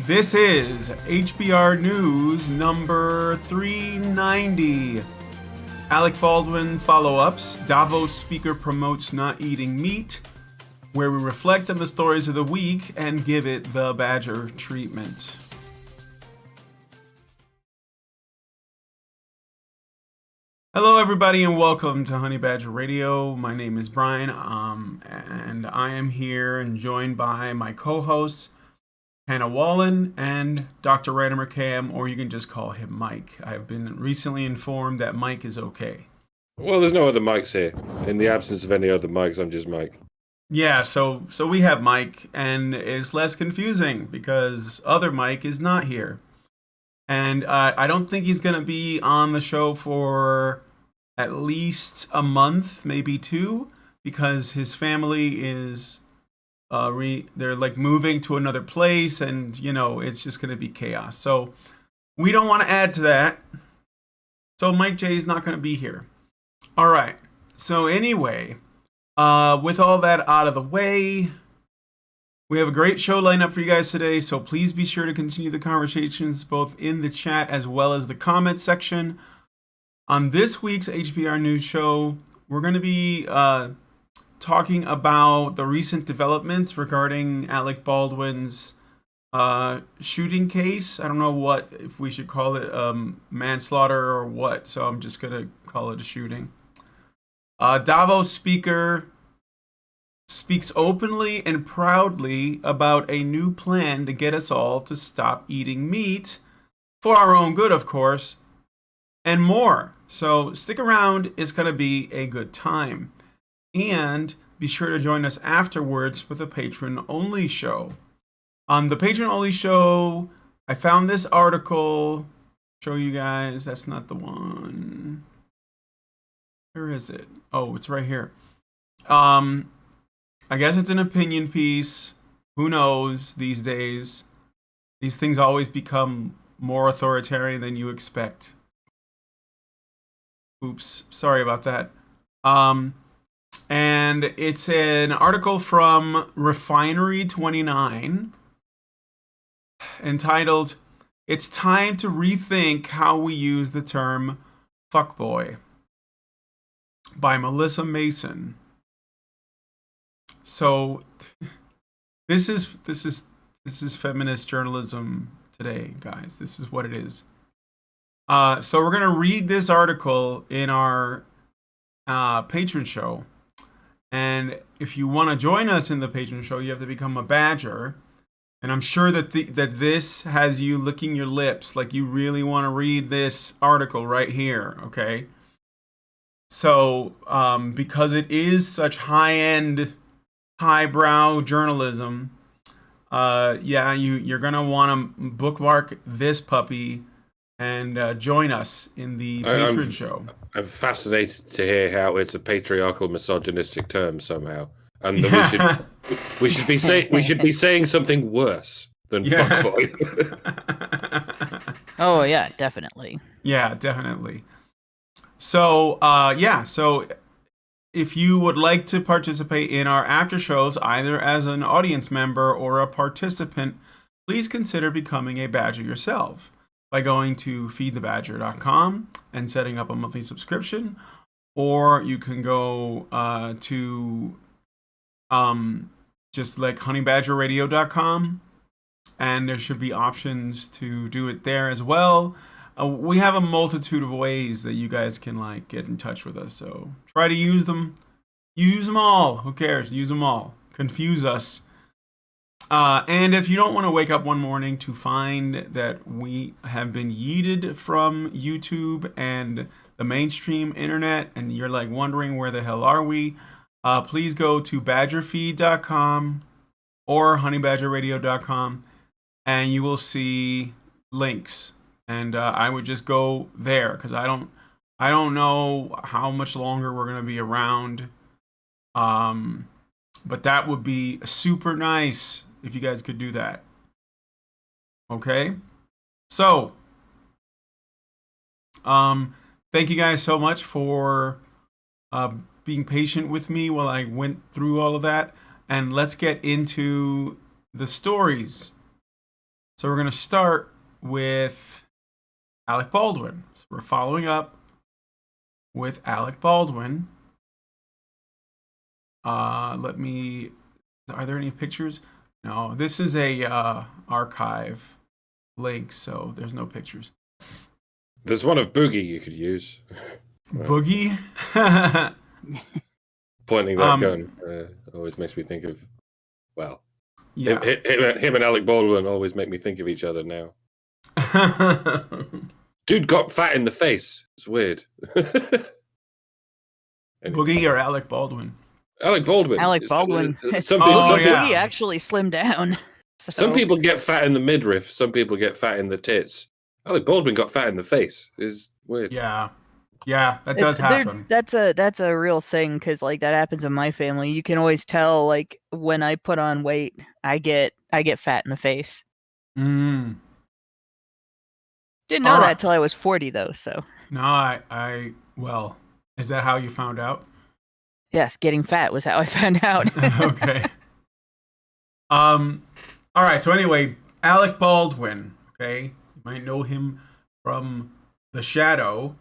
This is HBR News number 390. Alec Baldwin follow-ups. Davos speaker promotes not eating meat, where we reflect on the stories of the week and give it the Badger treatment. Hello everybody and welcome to Honey Badger Radio. My name is Brian, and I am here and joined by my co-hosts Hannah Wallen and Dr. Ryder McCam, or you can just call him Mike. I have been recently informed that Mike is okay. Well, there's no other mics here. In the absence of any other mics, I'm just Mike. Yeah, so we have Mike, and it's less confusing because other Mike is not here. And I don't think he's going to be on the show for at least a month, maybe two, because his family is they're like moving to another place, and you know it's just going to be chaos. So we don't want to add to that. So Mike J is not going to be here. All right. So anyway, with all that out of the way, we have a great show lined up for you guys today. So please be sure to continue the conversations both in the chat as well as the comment section. On this week's HBR News Show, we're going to be talking about the recent developments regarding Alec Baldwin's shooting case. I don't know if we should call it manslaughter or what, so I'm just going to call it a shooting. Davos speaker speaks openly and proudly about a new plan to get us all to stop eating meat, for our own good, of course, and more. So stick around, it's going to be a good time. And be sure to join us afterwards with a patron-only show. On the patron-only show, I found this article. Show you guys. That's not the one. Where is it? Oh, it's right here. I guess it's an opinion piece. Who knows these days? These things always become more authoritarian than you expect. Oops, sorry about that. And it's an article from Refinery29 entitled, "It's Time to Rethink How We Use the Term Fuckboy," by Melissa Mason. So this is feminist journalism today, guys. This is what it is. So we're going to read this article in our patron show. And if you want to join us in the patron show, you have to become a Badger. And I'm sure that this has you licking your lips, like you really want to read this article right here, okay? So, because it is such high-end, highbrow journalism, you're going to want to bookmark this puppy and join us in the patron show. I'm fascinated to hear how it's a patriarchal, misogynistic term somehow, and that we should be saying something worse than fuckboy. Oh yeah, definitely. Yeah, definitely. So so if you would like to participate in our after shows, either as an audience member or a participant, please consider becoming a Badger yourself by going to feedthebadger.com and setting up a monthly subscription, or you can go to just like honeybadgerradio.com, and there should be options to do it there as well. We have a multitude of ways that you guys can like get in touch with us, so try to use them. Use them all. Who cares? Use them all. Confuse us. And if you don't want to wake up one morning to find that we have been yeeted from YouTube and the mainstream internet, and you're like wondering where the hell are we, please go to badgerfeed.com or honeybadgerradio.com, and you will see links. And I would just go there because I don't know how much longer we're gonna be around. But that would be super nice if you guys could do that. Okay? So, thank you guys so much for being patient with me while I went through all of that. And let's get into the stories. So we're going to start with Alec Baldwin. So we're following up with Alec Baldwin. Let me. Are there any pictures? No, this is a archive link, so there's no pictures. There's one of Boogie you could use. Boogie. Pointing that gun always makes me think of. Well, yeah. him and Alec Baldwin always make me think of each other now. Dude got fat in the face. It's weird. Anyway. Boogie or Alec Baldwin? Alec Baldwin. Alec Baldwin. Some people, Boogie actually slimmed down. So. Some people get fat in the midriff. Some people get fat in the tits. Alec Baldwin got fat in the face. Is weird. Yeah, that does happen. That's a real thing because like that happens in my family. You can always tell like when I put on weight, I get fat in the face. Didn't know that till I was 40 though. So no, I well, is that how you found out? Yes, getting fat was how I found out. Okay. All right. So anyway, Alec Baldwin. Okay, you might know him from The Shadow.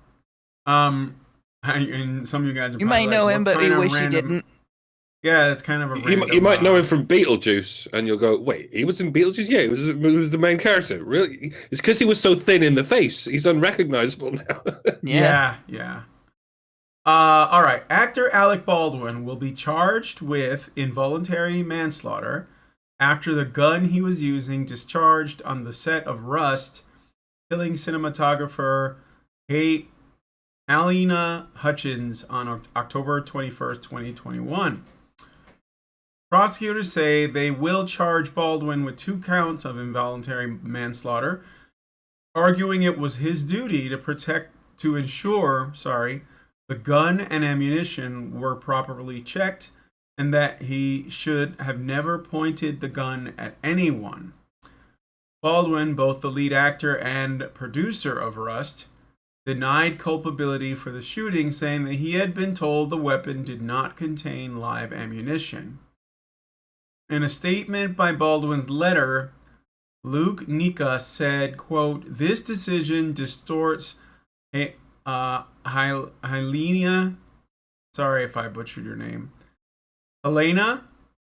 And some of you guys are. You might know him, but we wish you didn't. Yeah, it's kind of a. Random, you might know him from Beetlejuice, and you'll go, "Wait, he was in Beetlejuice? Yeah, he was the main character. Really? It's because he was so thin in the face. He's unrecognizable now." Yeah. All right. Actor Alec Baldwin will be charged with involuntary manslaughter after the gun he was using discharged on the set of Rust, killing cinematographer Alina Hutchins on October 21st, 2021. Prosecutors say they will charge Baldwin with 2 counts of involuntary manslaughter, arguing it was his duty to ensure the gun and ammunition were properly checked and that he should have never pointed the gun at anyone. Baldwin, both the lead actor and producer of Rust, denied culpability for the shooting, saying that he had been told the weapon did not contain live ammunition. In a statement by Baldwin's letter, Luke Nika said, quote, "This decision distorts Helena, sorry if I butchered your name, Helena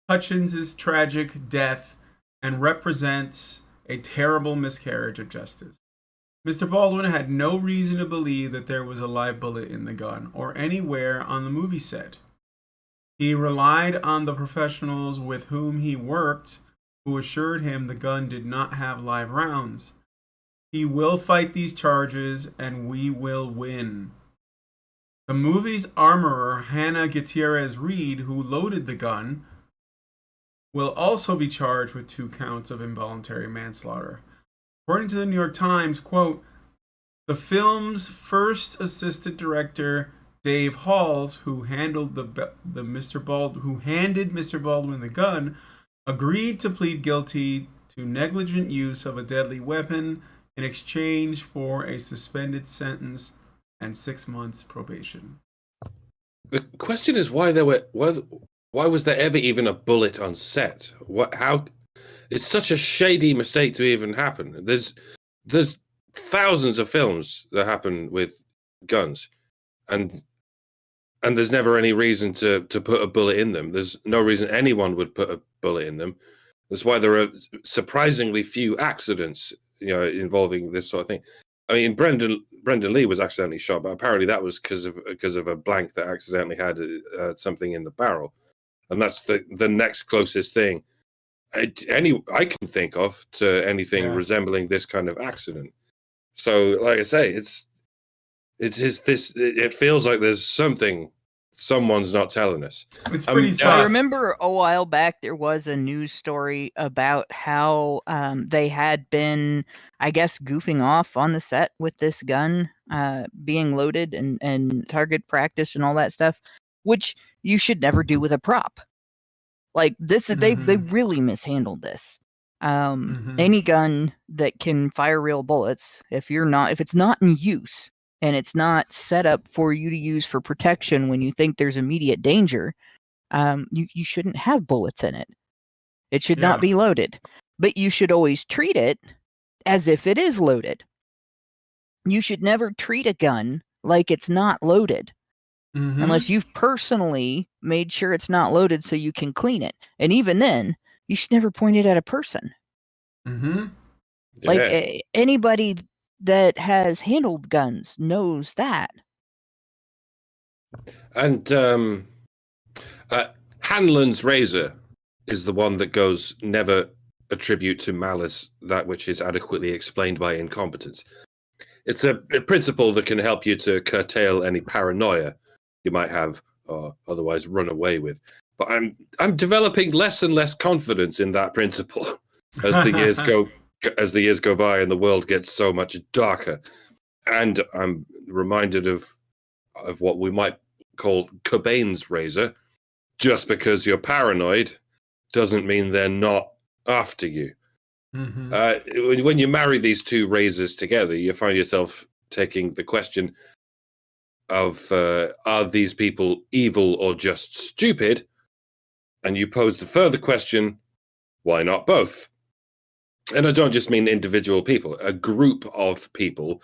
Hutchins' tragic death and represents a terrible miscarriage of justice. Mr. Baldwin had no reason to believe that there was a live bullet in the gun or anywhere on the movie set. He relied on the professionals with whom he worked, who assured him the gun did not have live rounds. He will fight these charges and we will win." The movie's armorer, Hannah Gutierrez Reed, who loaded the gun, will also be charged with 2 counts of involuntary manslaughter. According to the New York Times, quote, "The film's first assistant director, Dave Halls, who handed Mr. Baldwin the gun, agreed to plead guilty to negligent use of a deadly weapon in exchange for a suspended sentence and 6 months probation." The question is why was there ever even a bullet on set? How? It's such a shady mistake to even happen. There's thousands of films that happen with guns, and there's never any reason to put a bullet in them. There's no reason anyone would put a bullet in them. That's why there are surprisingly few accidents, involving this sort of thing. I mean, Brendan Lee was accidentally shot, but apparently that was because of a blank that accidentally had something in the barrel, and that's the next closest thing I can think of to anything resembling this kind of accident. So, like I say, it feels like there's someone's not telling us. It's pretty sus. I remember a while back there was a news story about how they had been, I guess, goofing off on the set with this gun being loaded and target practice and all that stuff, which you should never do with a prop. Like this, they really mishandled this. Any gun that can fire real bullets, if it's not in use and it's not set up for you to use for protection when you think there's immediate danger, you shouldn't have bullets in it. It should not be loaded. but you should always treat it as if it is loaded. You should never treat a gun like it's not loaded unless you've personally made sure it's not loaded so you can clean it. And even then, you should never point it at a person. Like anybody that has handled guns knows that. And Hanlon's razor is the one that goes never attribute to malice that which is adequately explained by incompetence. It's a principle that can help you to curtail any paranoia you might have or otherwise run away with. But I'm developing less and less confidence in that principle as the years go by and the world gets so much darker. And I'm reminded of what we might call Cobain's razor. Just because you're paranoid doesn't mean they're not after you. When you marry these two razors together, you find yourself taking the question of are these people evil or just stupid? And you pose the further question, why not both? And I don't just mean individual people. A group of people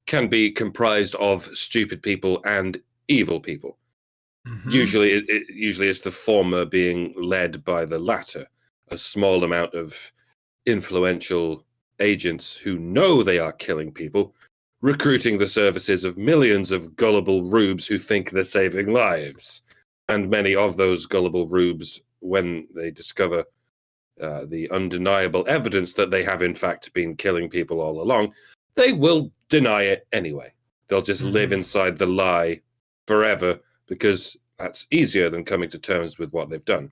can be comprised of stupid people and evil people. Usually it's the former being led by the latter, a small amount of influential agents who know they are killing people, recruiting the services of millions of gullible rubes who think they're saving lives. And many of those gullible rubes, when they discover the undeniable evidence that they have in fact been killing people all along, they will deny it anyway. They'll just live inside the lie forever because that's easier than coming to terms with what they've done.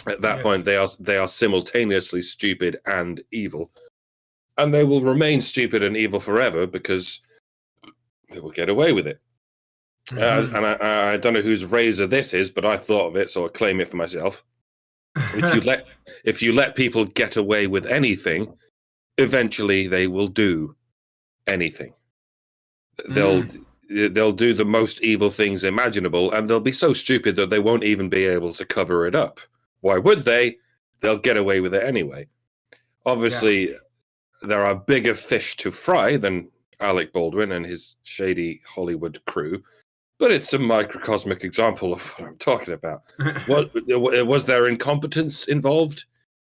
At that point, they are simultaneously stupid and evil, and they will remain stupid and evil forever because they will get away with it. And I don't know whose razor this is, but I thought of it, so I claim it for myself. If you let people get away with anything, eventually they will do anything. They'll do the most evil things imaginable, and they'll be so stupid that they won't even be able to cover it up. Why would they? They'll get away with it anyway. Obviously, there are bigger fish to fry than Alec Baldwin and his shady Hollywood crew, but it's a microcosmic example of what I'm talking about. Was there incompetence involved?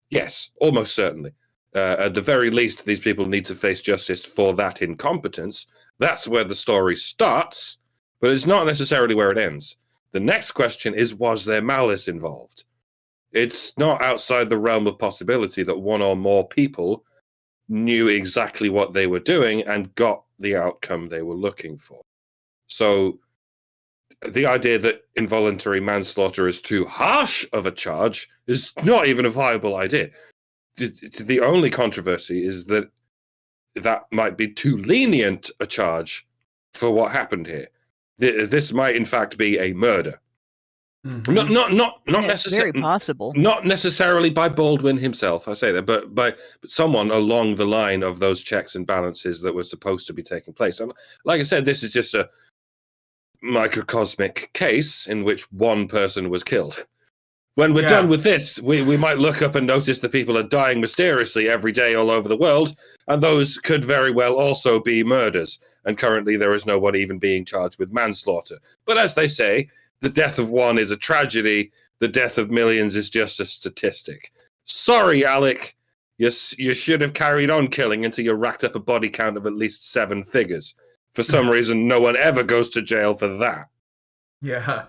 Yes, almost certainly. At the very least, these people need to face justice for that incompetence. That's where the story starts, but it's not necessarily where it ends. The next question is, was there malice involved? It's not outside the realm of possibility that one or more people knew exactly what they were doing and got the outcome they were looking for. So the idea that involuntary manslaughter is too harsh of a charge is not even a viable idea. The only controversy is that might be too lenient a charge for what happened here. This might, in fact, be a murder. Not necessarily. Very possible. Not necessarily by Baldwin himself, I say that, but by someone along the line of those checks and balances that were supposed to be taking place. And like I said, this is just a microcosmic case in which one person was killed. When we're done with this, we might look up and notice that people are dying mysteriously every day all over the world, and those could very well also be murders. And currently there is no one even being charged with manslaughter. But as they say, the death of one is a tragedy. The death of millions is just a statistic. Sorry, Alec. You should have carried on killing until you racked up a body count of at least 7 figures. For some reason, no one ever goes to jail for that. Yeah.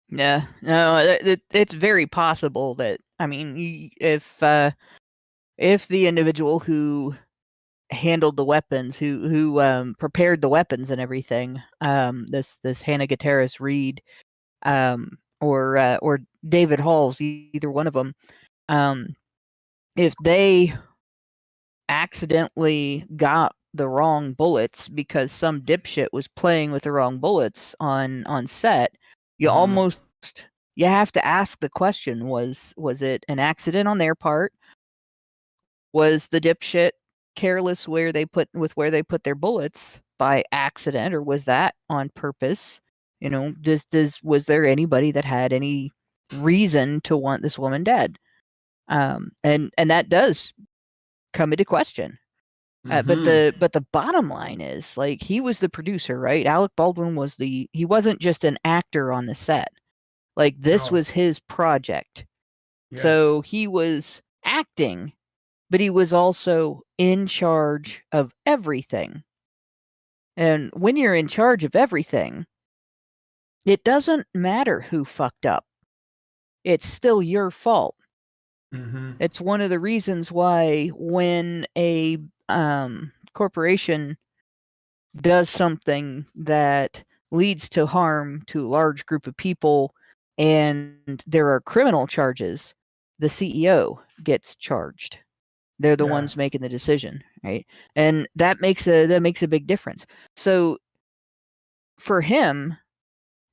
Yeah, no, it's very possible that, I mean, if the individual who handled the weapons, who prepared the weapons and everything, this Hannah Gutierrez Reed, or David Halls, either one of them, if they accidentally got the wrong bullets because some dipshit was playing with the wrong bullets on set, you you have to ask the question, was it an accident on their part? Was the dipshit careless where they put their bullets by accident, or was that on purpose? You know, was there anybody that had any reason to want this woman dead? And that does come into question. But the bottom line is, like, he was the producer, right? Alec Baldwin was he wasn't just an actor on the set. Like, this No. was his project. Yes. So he was acting, but he was also in charge of everything. And when you're in charge of everything, it doesn't matter who fucked up. It's still your fault. It's one of the reasons why when a corporation does something that leads to harm to a large group of people and there are criminal charges, the CEO gets charged. They're the Yeah. ones making the decision, right? And that makes a big difference. So for him,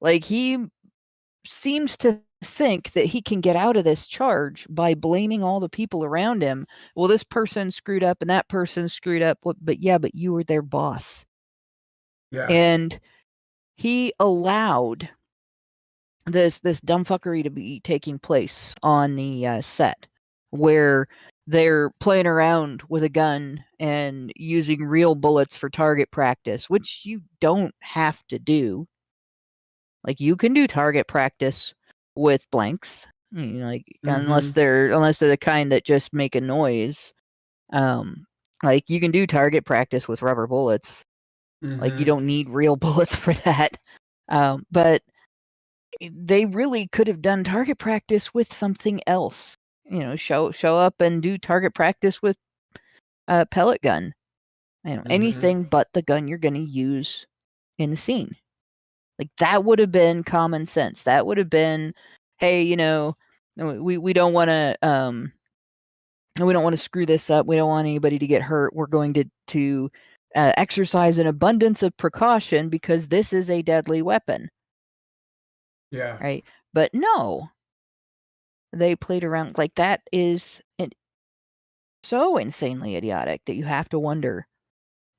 like, he seems to think that he can get out of this charge by blaming all the people around him. Well, this person screwed up and that person screwed up, but you were their boss. Yeah. And he allowed this dumbfuckery to be taking place on the set, where they're playing around with a gun and using real bullets for target practice, which you don't have to do. Like, you can do target practice with blanks, like, unless they're the kind that just make a noise. Like, you can do target practice with rubber bullets. Like, you don't need real bullets for that. But they really could have done target practice with something else. Show up and do target practice with a pellet gun. Anything but the gun you're going to use in the scene. Like, that would have been common sense. That would have been, hey, we don't want to screw this up. We don't want anybody to get hurt. We're going to exercise an abundance of precaution because this is a deadly weapon. Yeah. Right? But no, they played around. Like, that is so insanely idiotic that you have to wonder,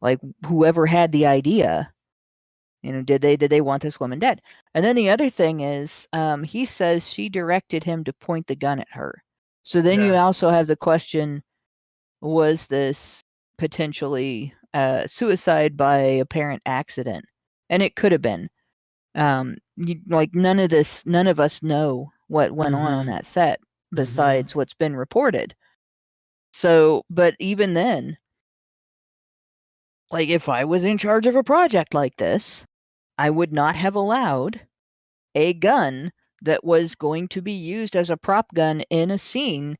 like, whoever had the idea, did they want this woman dead? And then the other thing is, he says she directed him to point the gun at her. So then you also have the question, was this potentially suicide by apparent accident? And it could have been. Like, none of us know what went on that set besides what's been reported. So, but even then, like, if I was in charge of a project like this, I would not have allowed a gun that was going to be used as a prop gun in a scene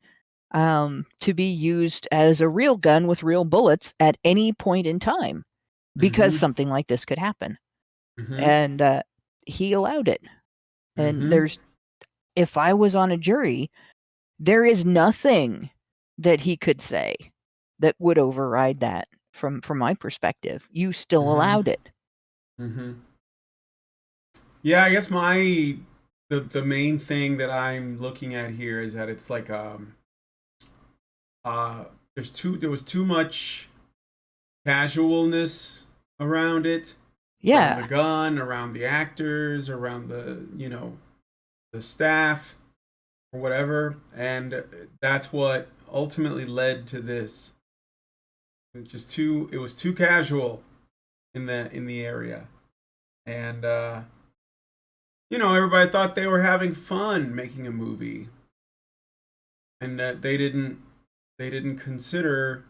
to be used as a real gun with real bullets at any point in time, because something like this could happen. And he allowed it. And if I was on a jury, there is nothing that he could say that would override that from my perspective. You still allowed it. Yeah, I guess the main thing that I'm looking at here is that it's like there was too much casualness around it. Yeah. Around the gun, around the actors, around the the staff or whatever, and that's what ultimately led to this. It was too casual in the area, and everybody thought they were having fun making a movie, and that they didn't consider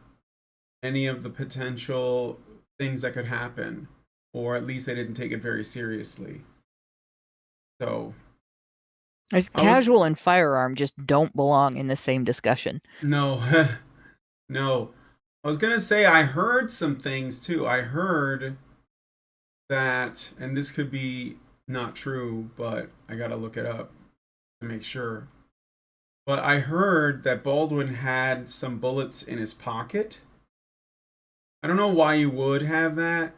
any of the potential things that could happen, or at least they didn't take it very seriously. So casual and firearm just don't belong in the same discussion. No. No. I was gonna say, I heard some things too. I heard that, and this could be not true, but I gotta look it up to make sure. But I heard that Baldwin had some bullets in his pocket. I don't know why you would have that.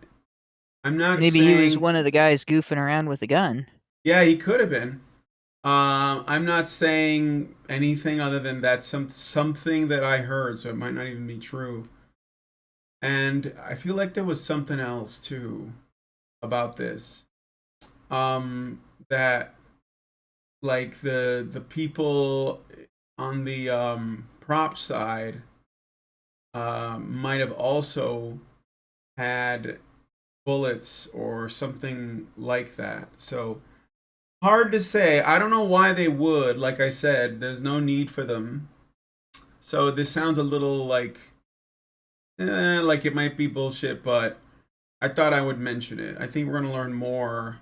I'm not Maybe saying... he was one of the guys goofing around with a gun. Yeah, he could have been. I'm not saying anything other than that's something that I heard, so it might not even be true. And I feel like there was something else too about this. That, like, the people on the prop side might have also had bullets or something like that. So hard to say. I don't know why they would. Like I said, there's no need for them. So this sounds a little like it might be bullshit, but I thought I would mention it. I think we're gonna learn more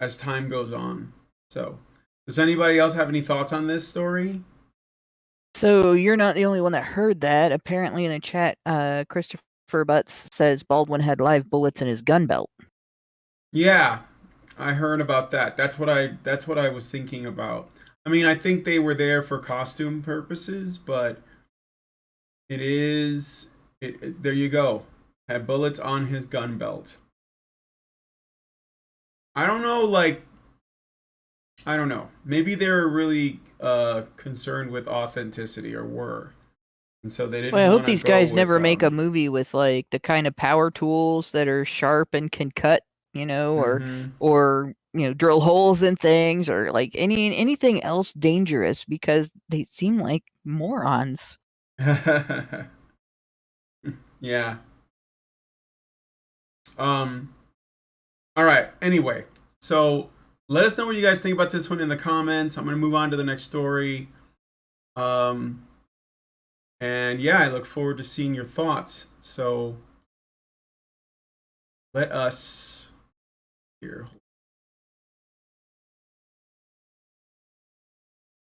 as time goes on. So, does anybody else have any thoughts on this story? So you're not the only one that heard that. Apparently, in the chat, Christopher Butts says Baldwin had live bullets in his gun belt. Yeah, I heard about that. That's what I was thinking about. I mean, I think they were there for costume purposes, but there you go. Had bullets on his gun belt. I don't know, I don't know. Maybe they were really concerned with authenticity, or were, and so they Well, I didn't hope want to these go guys with never make a movie with like the kind of power tools that are sharp and can cut, mhm. or drill holes in things, or like anything else dangerous, because they seem like morons. Yeah. Um. All right. Anyway, so let us know what you guys think about this one in the comments. I'm gonna move on to the next story. Um. And yeah, I look forward to seeing your thoughts. So let us here.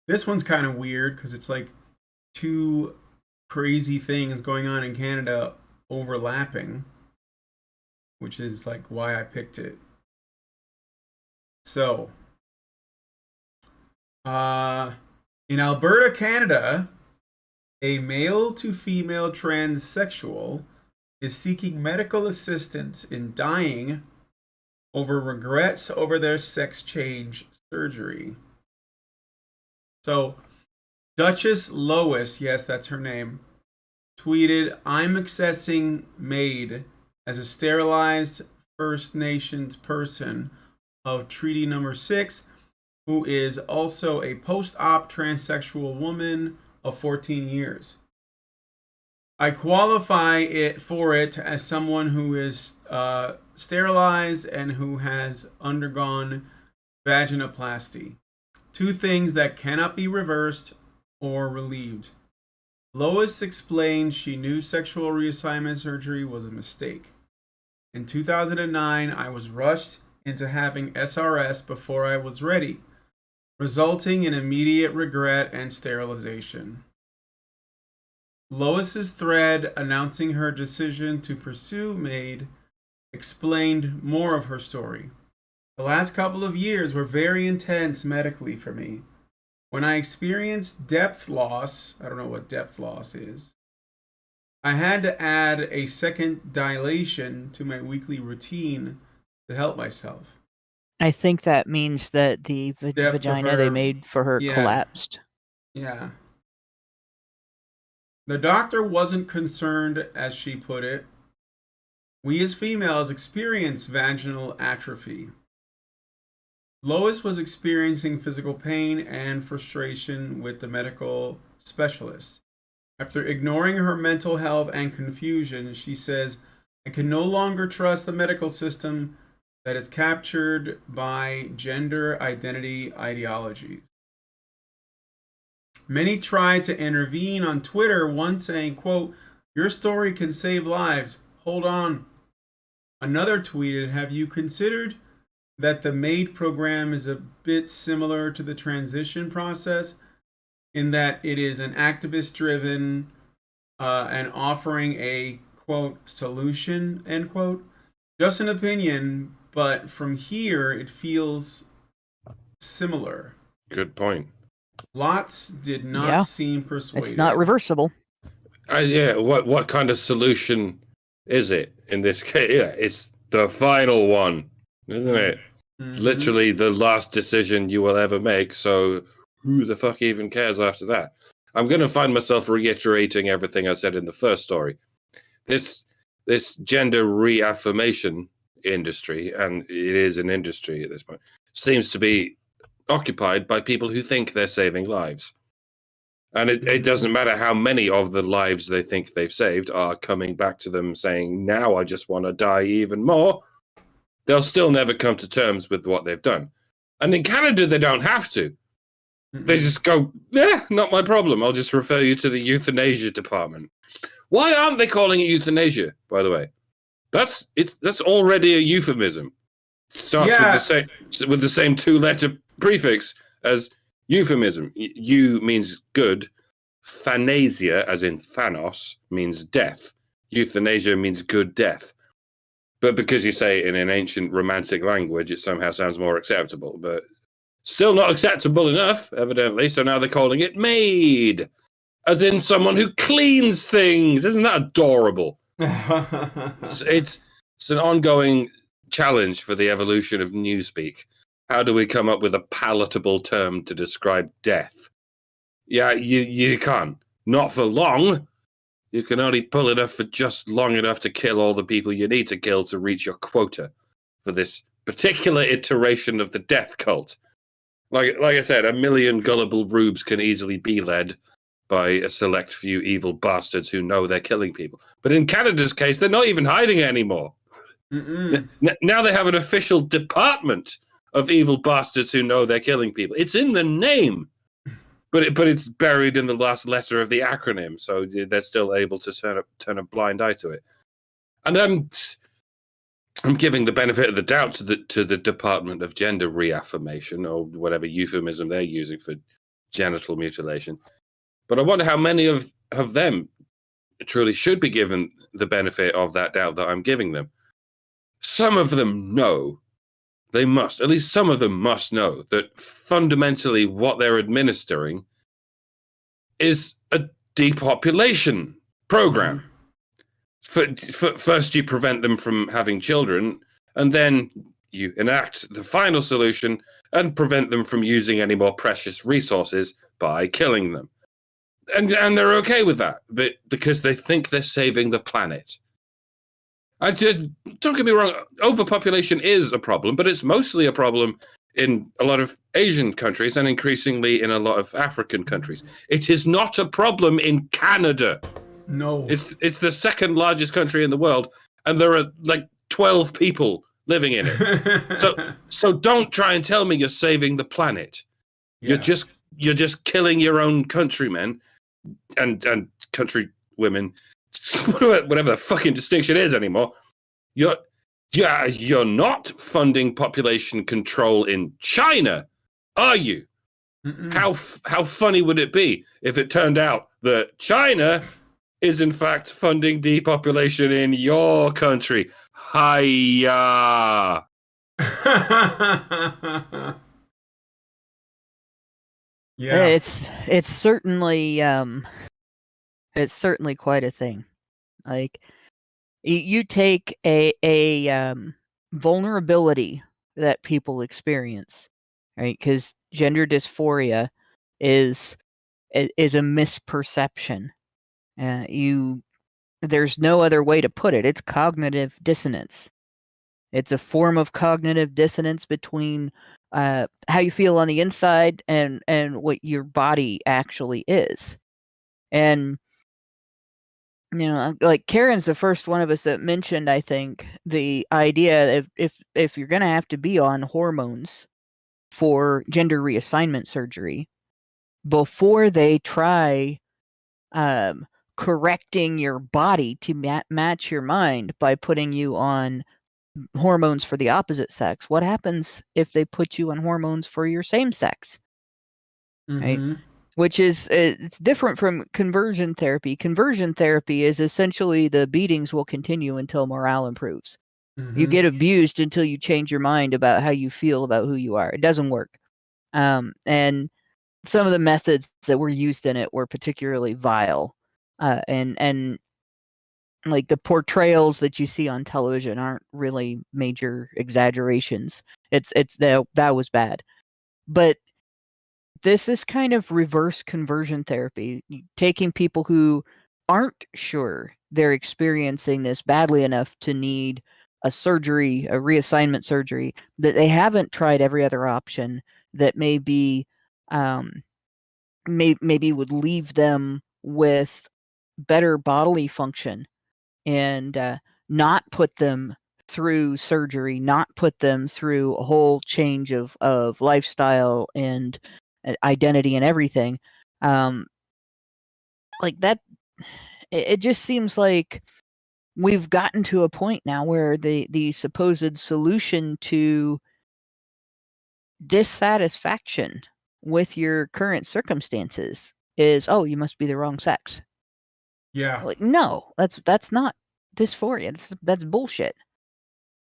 This one's kind of weird because it's like two crazy things going on in Canada overlapping, which is like why I picked it. So, in Alberta, Canada, a male to female transsexual is seeking medical assistance in dying over regrets over their sex change surgery. So, Duchess Lois, yes, that's her name, tweeted, "I'm accessing MAiD as a sterilized First Nations person of Treaty Number 6, who is also a post-op transsexual woman of 14 years. I qualify for it as someone who is sterilized and who has undergone vaginoplasty, two things that cannot be reversed or relieved." Lois explained she knew sexual reassignment surgery was a mistake. "In 2009, I was rushed into having SRS before I was ready, resulting in immediate regret and sterilization." Lois's thread announcing her decision to pursue MAiD explained more of her story. "The last couple of years were very intense medically for me. When I experienced depth loss," I don't know what depth loss is, "I had to add a second dilation to my weekly routine to help myself." I think that means that the Depth of vagina they her, made for her yeah, collapsed. yeah. "The doctor wasn't concerned," as she put it. "We as females experience vaginal atrophy." Lois was experiencing physical pain and frustration with the medical specialist. After ignoring her mental health and confusion, she says, "I can no longer trust the medical system that is captured by gender identity ideologies." Many tried to intervene on Twitter, one saying, quote, "Your story can save lives. Hold on." Another tweeted, "Have you considered that the MAiD program is a bit similar to the transition process in that it is an activist driven and offering a quote solution, end quote? Just an opinion, but from here it feels similar." Good point. Lots did not Yeah, seem it's persuaded. not reversible. Yeah, what kind of solution is it in this case? Yeah, it's the final one, isn't it? It's literally the last decision you will ever make. So who the fuck even cares after that? I'm going to find myself reiterating everything I said in the first story. This gender reaffirmation industry, and it is an industry at this point, seems to be occupied by people who think they're saving lives. And it doesn't matter how many of the lives they think they've saved are coming back to them saying, now I just want to die even more. They'll still never come to terms with what they've done. And in Canada, they don't have to. They just go, yeah, not my problem. I'll just refer you to the euthanasia department. Why aren't they calling it euthanasia, by the way? That's already a euphemism. It starts with the same two-letter prefix as euphemism. Eu means good. Thanasia, as in Thanos, means death. Euthanasia means good death. But because you say it in an ancient romantic language, it somehow sounds more acceptable. But still not acceptable enough, evidently. So now they're calling it MAiD, as in someone who cleans things. Isn't that adorable? It's an ongoing challenge for the evolution of Newspeak. How do we come up with a palatable term to describe death? Yeah, you can't. Not for long. You can only pull it off for just long enough to kill all the people you need to kill to reach your quota for this particular iteration of the death cult. Like I said, a million gullible rubes can easily be led by a select few evil bastards who know they're killing people. But in Canada's case, they're not even hiding it anymore. Now they have an official department of evil bastards who know they're killing people. It's in the name. But it's buried in the last letter of the acronym, so they're still able to turn a blind eye to it. And I'm giving the benefit of the doubt to the Department of Gender Reaffirmation, or whatever euphemism they're using for genital mutilation. But I wonder how many of them truly should be given the benefit of that doubt that I'm giving them. Some of them know. They must, at least some of them must know that fundamentally what they're administering is a depopulation program. First, you prevent them from having children, and then you enact the final solution and prevent them from using any more precious resources by killing them. And they're okay with that, but because they think they're saving the planet. Don't get me wrong, overpopulation is a problem, but it's mostly a problem in a lot of Asian countries and increasingly in a lot of African countries. It is not a problem in Canada. No. It's the second largest country in the world, and there are like 12 people living in it. So don't try and tell me you're saving the planet. Yeah. You're just killing your own countrymen and country women. Whatever the fucking distinction is anymore. You're not funding population control in China, are you? How funny would it be if it turned out that China is in fact funding depopulation in your country? Hiya! Yeah, it's certainly quite a thing. Like, you take a vulnerability that people experience, right? Because gender dysphoria is a misperception. There's no other way to put it. It's cognitive dissonance. It's a form of cognitive dissonance between how you feel on the inside and what your body actually is. And like Karen's the first one of us that mentioned, I think, the idea if you're going to have to be on hormones for gender reassignment surgery, before they try correcting your body to match your mind by putting you on hormones for the opposite sex, what happens if they put you on hormones for your same sex? Right? Which is, it's different from conversion therapy. Conversion therapy is essentially the beatings will continue until morale improves. You get abused until you change your mind about how you feel about who you are. It doesn't work. And some of the methods that were used in it were particularly vile. And like the portrayals that you see on television aren't really major exaggerations. That was bad. But this is kind of reverse conversion therapy, taking people who aren't sure they're experiencing this badly enough to need a surgery, a reassignment surgery, that they haven't tried every other option that may be maybe would leave them with better bodily function and not put them through surgery, not put them through a whole change of lifestyle and identity and everything. Like that, it just seems like we've gotten to a point now where the supposed solution to dissatisfaction with your current circumstances is, oh, you must be the wrong sex. Yeah. Like, no, that's not dysphoria. That's bullshit.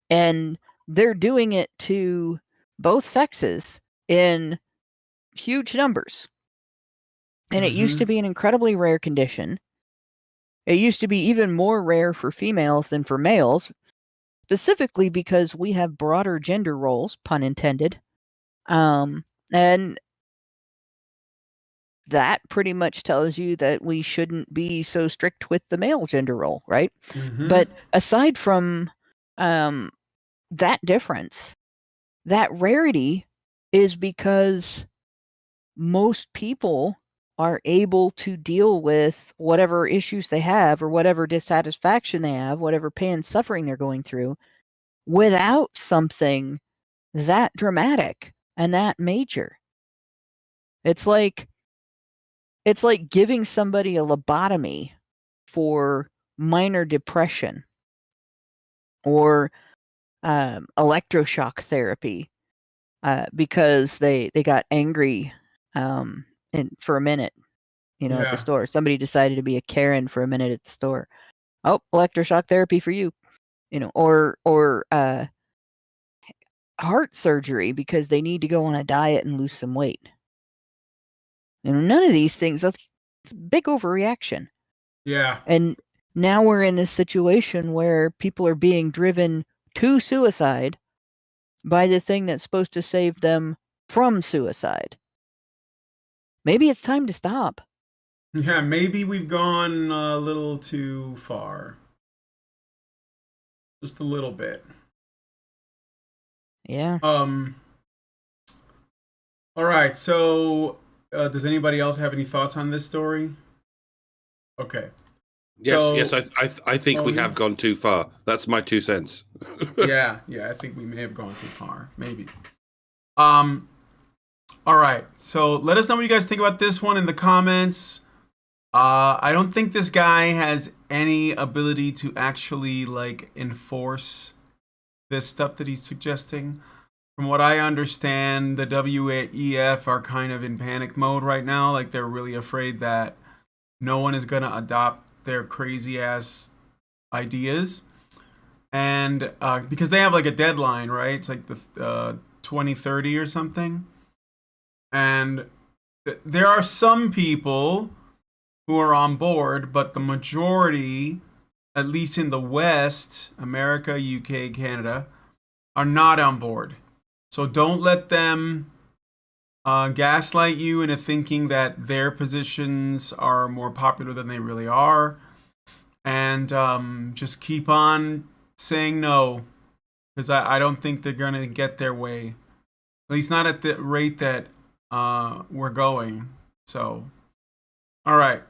And they're doing it to both sexes in huge numbers. And it used to be an incredibly rare condition. It used to be even more rare for females than for males, specifically because we have broader gender roles, pun intended. And that pretty much tells you that we shouldn't be so strict with the male gender role, right? But aside from that difference, that rarity is because most people are able to deal with whatever issues they have or whatever dissatisfaction they have, whatever pain and suffering they're going through, without something that dramatic and that major. It's like giving somebody a lobotomy for minor depression or electroshock therapy because they got angry for a minute, at the store. Somebody decided to be a Karen for a minute at the store. Oh, electroshock therapy for you, or heart surgery because they need to go on a diet and lose some weight. None of these things, that's a big overreaction. Yeah. And now we're in this situation where people are being driven to suicide by the thing that's supposed to save them from suicide. Maybe it's time to stop. Yeah, maybe we've gone a little too far. Just a little bit. Yeah. All right, so does anybody else have any thoughts on this story? Okay. Yes, I think we have gone too far. That's my 2 cents. yeah, I think we may have gone too far. Maybe. All right, so let us know what you guys think about this one in the comments. I don't think this guy has any ability to actually enforce this stuff that he's suggesting. From what I understand, the WEF are kind of in panic mode right now. Like, they're really afraid that no one is going to adopt their crazy ass ideas. And because they have a deadline, right? It's like the 2030 or something. And there are some people who are on board, but the majority, at least in the West, America, UK, Canada, are not on board. So don't let them gaslight you into thinking that their positions are more popular than they really are. And just keep on saying no, because I don't think they're going to get their way. At least not at the rate that we're going. So, all right.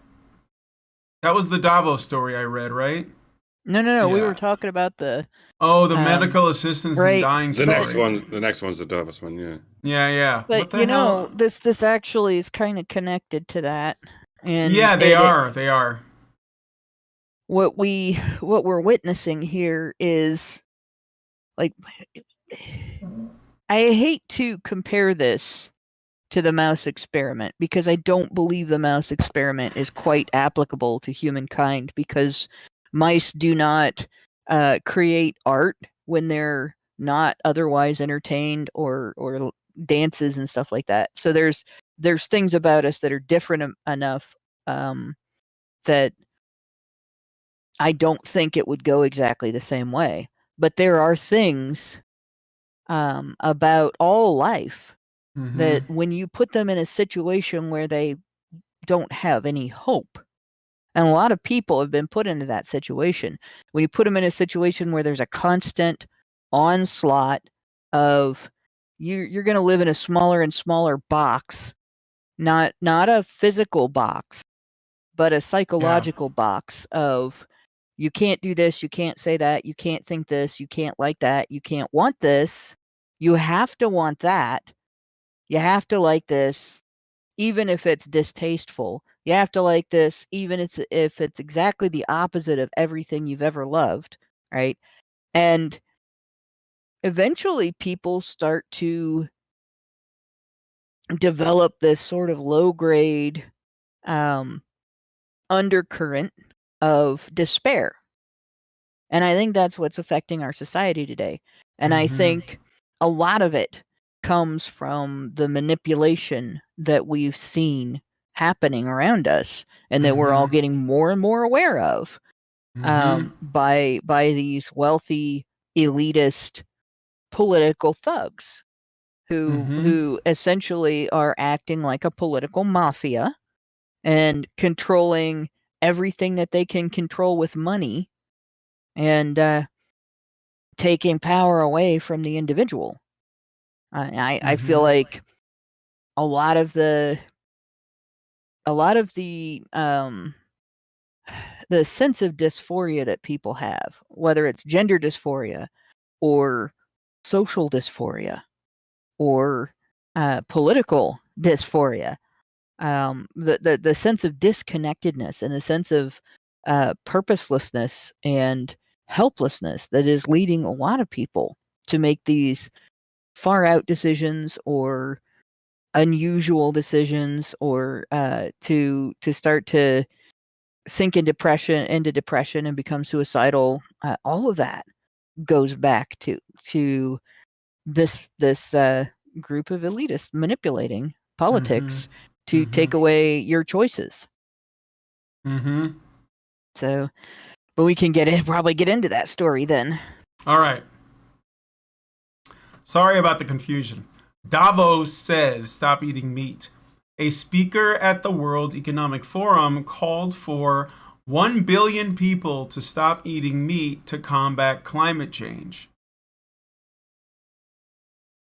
That was the Davos story I read, right? No. Yeah. We were talking about the medical assistance in dying The story. next one's the Davos one, yeah. Yeah. But what the hell? this actually is kind of connected to that. And yeah, they are. What we're witnessing here is I hate to compare this to the mouse experiment because I don't believe the mouse experiment is quite applicable to humankind because mice do not create art when they're not otherwise entertained or dances and stuff like that. So there's things about us that are different enough that I don't think it would go exactly the same way. But there are things about all life that when you put them in a situation where they don't have any hope, and a lot of people have been put into that situation, when you put them in a situation where there's a constant onslaught of you're going to live in a smaller and smaller box not a physical box, but a Yeah. psychological box of you can't do this, you can't say that, you can't think this, you can't like that, you can't want this, you have to want that, you have to like this, even if it's distasteful. You have to like this, even if it's exactly the opposite of everything you've ever loved, right? And eventually people start to develop this sort of low grade undercurrent of despair. And I think that's what's affecting our society today. And I think a lot of it comes from the manipulation that we've seen happening around us and that we're all getting more and more aware of by these wealthy, elitist political thugs who essentially are acting like a political mafia and controlling everything that they can control with money and taking power away from the individual. I feel like a lot of the the sense of dysphoria that people have, whether it's gender dysphoria or social dysphoria or political dysphoria, the sense of disconnectedness and the sense of purposelessness and helplessness that is leading a lot of people to make these far out decisions or unusual decisions or to start to sink into depression and become suicidal. All of that goes back to this group of elitists manipulating politics to take away your choices. So, but we can probably get into that story then. All right. Sorry about the confusion. Davos says stop eating meat. A speaker at the World Economic Forum called for 1 billion people to stop eating meat to combat climate change.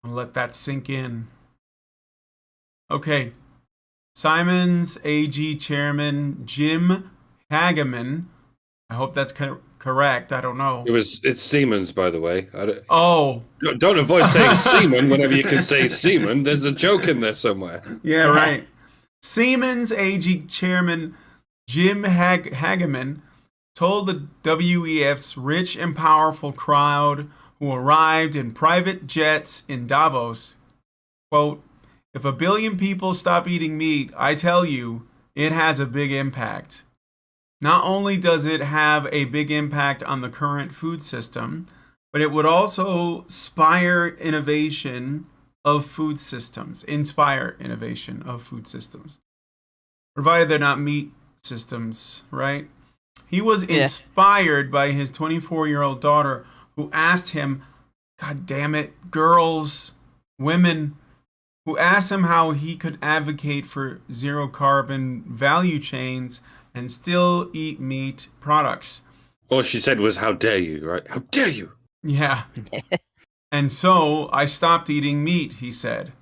I'll let that sink in. Okay. Siemens AG chairman Jim Hageman, I hope that's correct. I don't know. It's Siemens, by the way. Oh. Don't avoid saying Seaman whenever you can say Seaman. There's a joke in there somewhere. Yeah, right. Siemens AG chairman Jim Hageman told the WEF's rich and powerful crowd who arrived in private jets in Davos, quote, "If 1 billion people stop eating meat, I tell you, it has a big impact. Not only does it have a big impact on the current food system, but it would also inspire innovation of food systems, provided they're not meat systems, right?" He was inspired by his 24-year-old daughter who asked him, God damn it, girls, women, who asked him how he could advocate for zero carbon value chains and still eat meat products. All she said was, how dare you, right? How dare you? Yeah. And so I stopped eating meat, he said.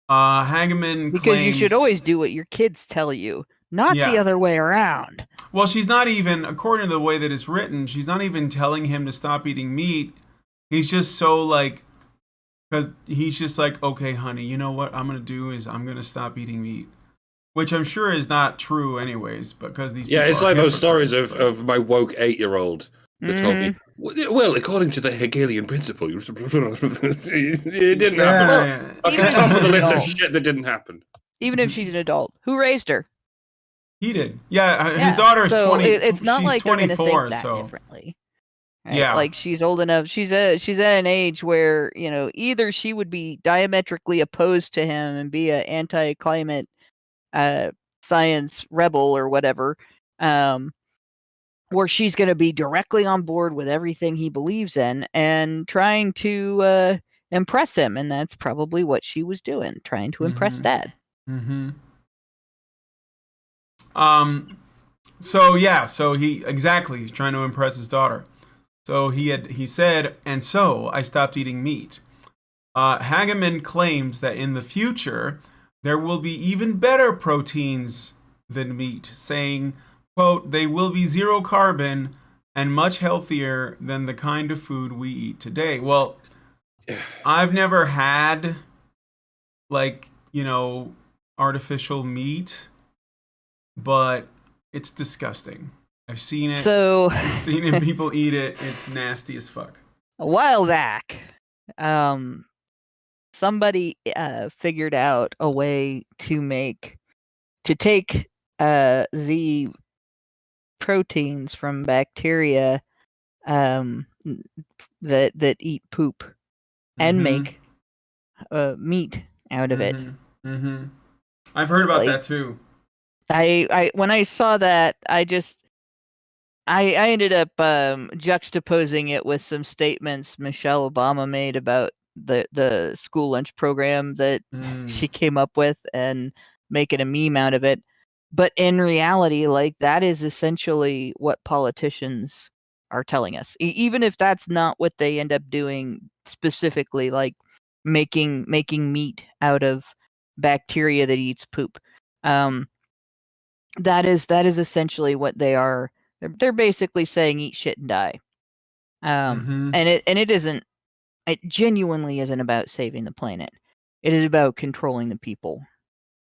Hageman because claims, you should always do what your kids tell you, not the other way around. Well, she's not even, according to the way that it's written, she's not even telling him to stop eating meat. He's just so like, because he's just like, okay, honey, you know what I'm going to do is I'm going to stop eating meat. Which I'm sure is not true anyways, because these people it's like those stories but... of my woke 8-year-old that told me, well, according to the Hegelian principle, it didn't happen. Well, on top of the list of shit that didn't happen. Even if she's an adult. Who raised her? He did. Yeah, his daughter's so 20. It's not she's like 24, they're going to think that differently. Right? Yeah. Like she's old enough. She's at an age where, either she would be diametrically opposed to him and be an anti-climate science rebel or whatever, or she's going to be directly on board with everything he believes in and trying to impress him. And that's probably what she was doing, trying to impress Dad. So he's trying to impress his daughter. So he said, and so I stopped eating meat. Hageman claims that in the future, there will be even better proteins than meat, saying, quote, they will be zero carbon and much healthier than the kind of food we eat today. Well, I've never had, like, artificial meat, but it's disgusting. I've seen it. So I've seen people eat it. It's nasty as fuck. a while back, somebody figured out a way to take the proteins from bacteria that eat poop and make meat out of it. Mm-hmm. I've heard about that too. I when I saw that, I ended up juxtaposing it with some statements Michelle Obama made about the school lunch program that she came up with and making a meme out of it. But in reality, like, that is essentially what politicians are telling us. Even if that's not what they end up doing specifically, like making meat out of bacteria that eats poop. That is essentially what they are. They're basically saying eat shit and die. And it genuinely isn't about saving the planet. It is about controlling the people.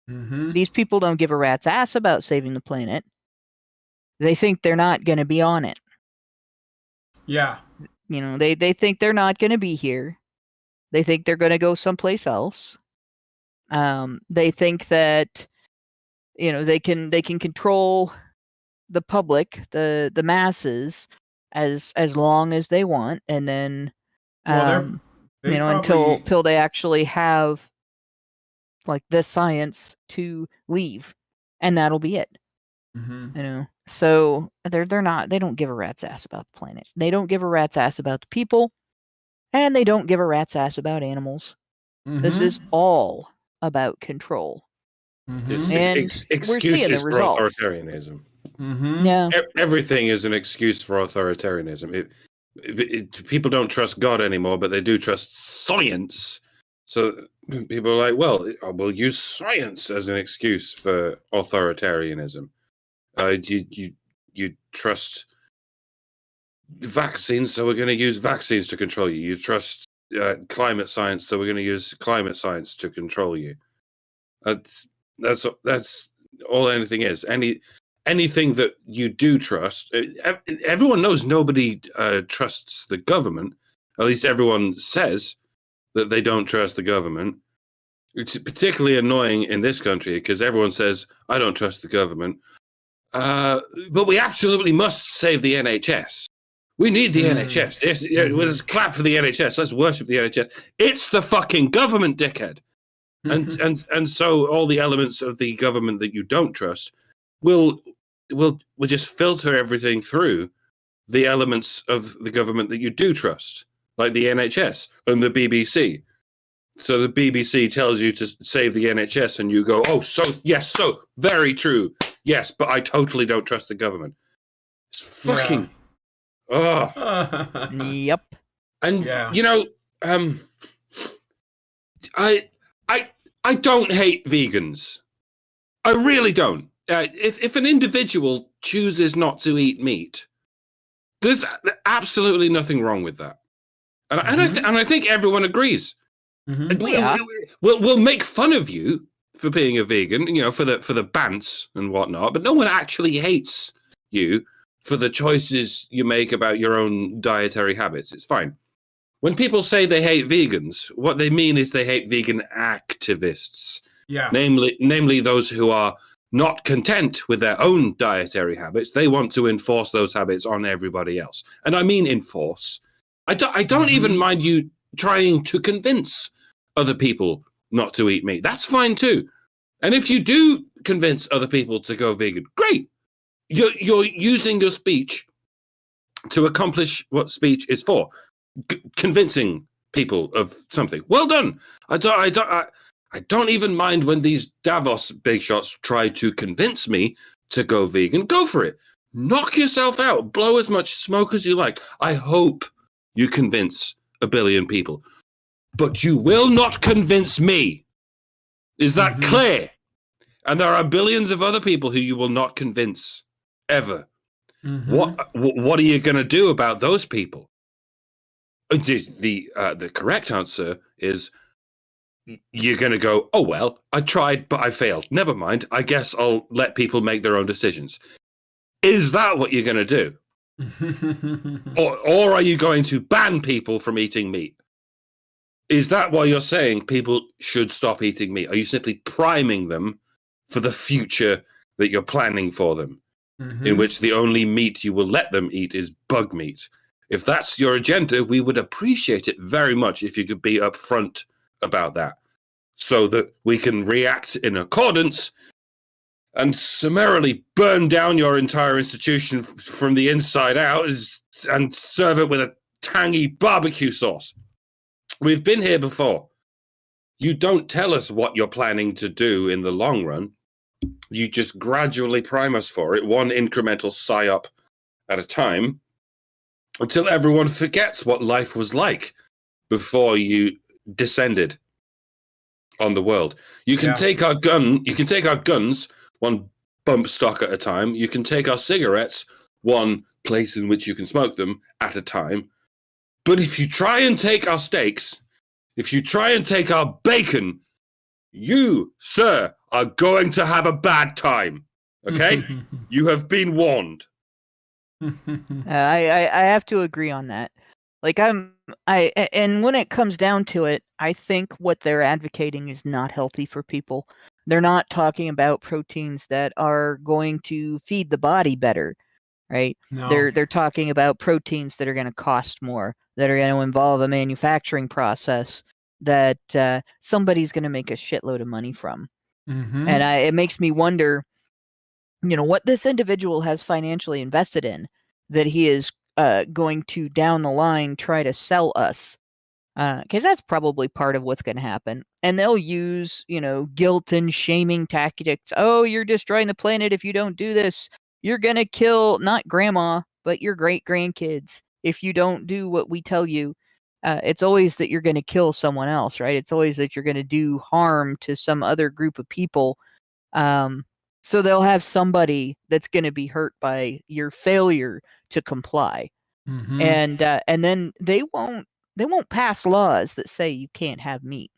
These people don't give a rat's ass about saving the planet. They think they're not going to be on it. Yeah. They think they're not going to be here. They think they're going to go someplace else. They think that they can control the public, the masses, as long as they want, and then until they actually have like the science to leave, and that'll be it. So they don't give a rat's ass about the planet. They don't give a rat's ass about the people, and they don't give a rat's ass about animals. This is all about control. And we're seeing the for results. authoritarianism. Yeah. Everything is an excuse for authoritarianism. People don't trust God anymore, but they do trust science. So people are like, well, we'll use science as an excuse for authoritarianism. You trust vaccines, so we're going to use vaccines to control you. You trust climate science, so we're going to use climate science to control you. That's all anything is. Anything that you do trust, everyone knows nobody trusts the government. At least everyone says that they don't trust the government. It's particularly annoying in this country because everyone says, I don't trust the government. But we absolutely must save the NHS. We need the NHS. Let's clap for the NHS. Let's worship the NHS. It's the fucking government, dickhead. And so all the elements of the government that you don't trust will just filter everything through the elements of the government that you do trust, like the NHS and the BBC. So the BBC tells you to save the NHS, and you go, oh, so very true. Yes, but I totally don't trust the government. It's fucking... Yep. And, I don't hate vegans. I really don't. If an individual chooses not to eat meat, there's absolutely nothing wrong with that. And I think everyone agrees. We'll make fun of you for being a vegan, for the bants and whatnot, but no one actually hates you for the choices you make about your own dietary habits. It's fine. When people say they hate vegans, what they mean is they hate vegan activists. Yeah. Namely those who are not content with their own dietary habits. They want to enforce those habits on everybody else. And I mean enforce. I don't even mind you trying to convince other people not to eat meat. That's fine too. And if you do convince other people to go vegan, great. You're using your speech to accomplish what speech is for. Convincing people of something. Well done. I don't even mind when these Davos big shots try to convince me to go vegan. Go for it. Knock yourself out. Blow as much smoke as you like. I hope you convince 1 billion people. But you will not convince me. Is that Mhm. clear? And there are billions of other people who you will not convince ever. Mhm. What are you going to do about those people? The correct answer is you're going to go, oh, well, I tried, but I failed. Never mind. I guess I'll let people make their own decisions. Is that what you're going to do? Or are you going to ban people from eating meat? Is that why you're saying people should stop eating meat? Are you simply priming them for the future that you're planning for them, in which the only meat you will let them eat is bug meat? If that's your agenda, we would appreciate it very much if you could be upfront about that, so that we can react in accordance and summarily burn down your entire institution from the inside out and serve it with a tangy barbecue sauce. We've been here before. You don't tell us what you're planning to do in the long run. You just gradually prime us for it, one incremental psyop at a time, until everyone forgets what life was like before you descended on the world. You can take our guns one bump stock at a time. You can take our cigarettes one place in which you can smoke them at a time. But if you try and take our steaks, if you try and take our bacon, you, sir, are going to have a bad time. Okay? You have been warned. I have to agree on that. Like and when it comes down to it, I think what they're advocating is not healthy for people. They're not talking about proteins that are going to feed the body better, right? No. They're talking about proteins that are going to cost more, that are going to involve a manufacturing process that somebody's going to make a shitload of money from. Mhm. And it makes me wonder, what this individual has financially invested in that he is going to down the line try to sell us, because that's probably part of what's going to happen. And they'll use, guilt and shaming tactics. Oh, you're destroying the planet if you don't do this. You're going to kill not grandma, but your great grandkids if you don't do what we tell you. It's always that you're going to kill someone else, right? It's always that you're going to do harm to some other group of people. So they'll have somebody that's going to be hurt by your failure to comply, Mhm. and then they won't pass laws that say you can't have meat.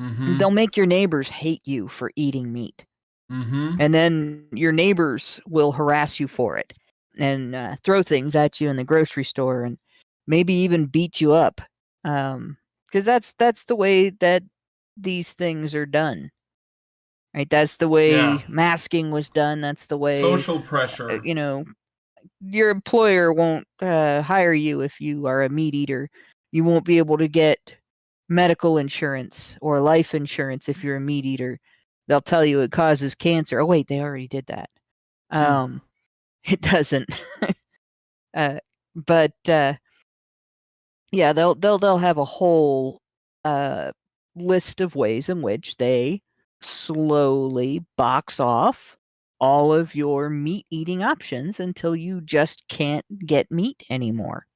Mhm. They'll make your neighbors hate you for eating meat, Mhm. and then your neighbors will harass you for it and throw things at you in the grocery store and maybe even beat you up, because that's the way that these things are done. Right, that's the Yeah. way masking was done. That's the way, Social pressure. your employer won't hire you if you are a meat eater. You won't be able to get medical insurance or life insurance if you're a meat eater. They'll tell you it causes cancer. Oh wait, they already did that. It doesn't. uh, but yeah, they'll have a whole uh, list of ways in which they slowly box off all of your meat eating options until you just can't get meat anymore.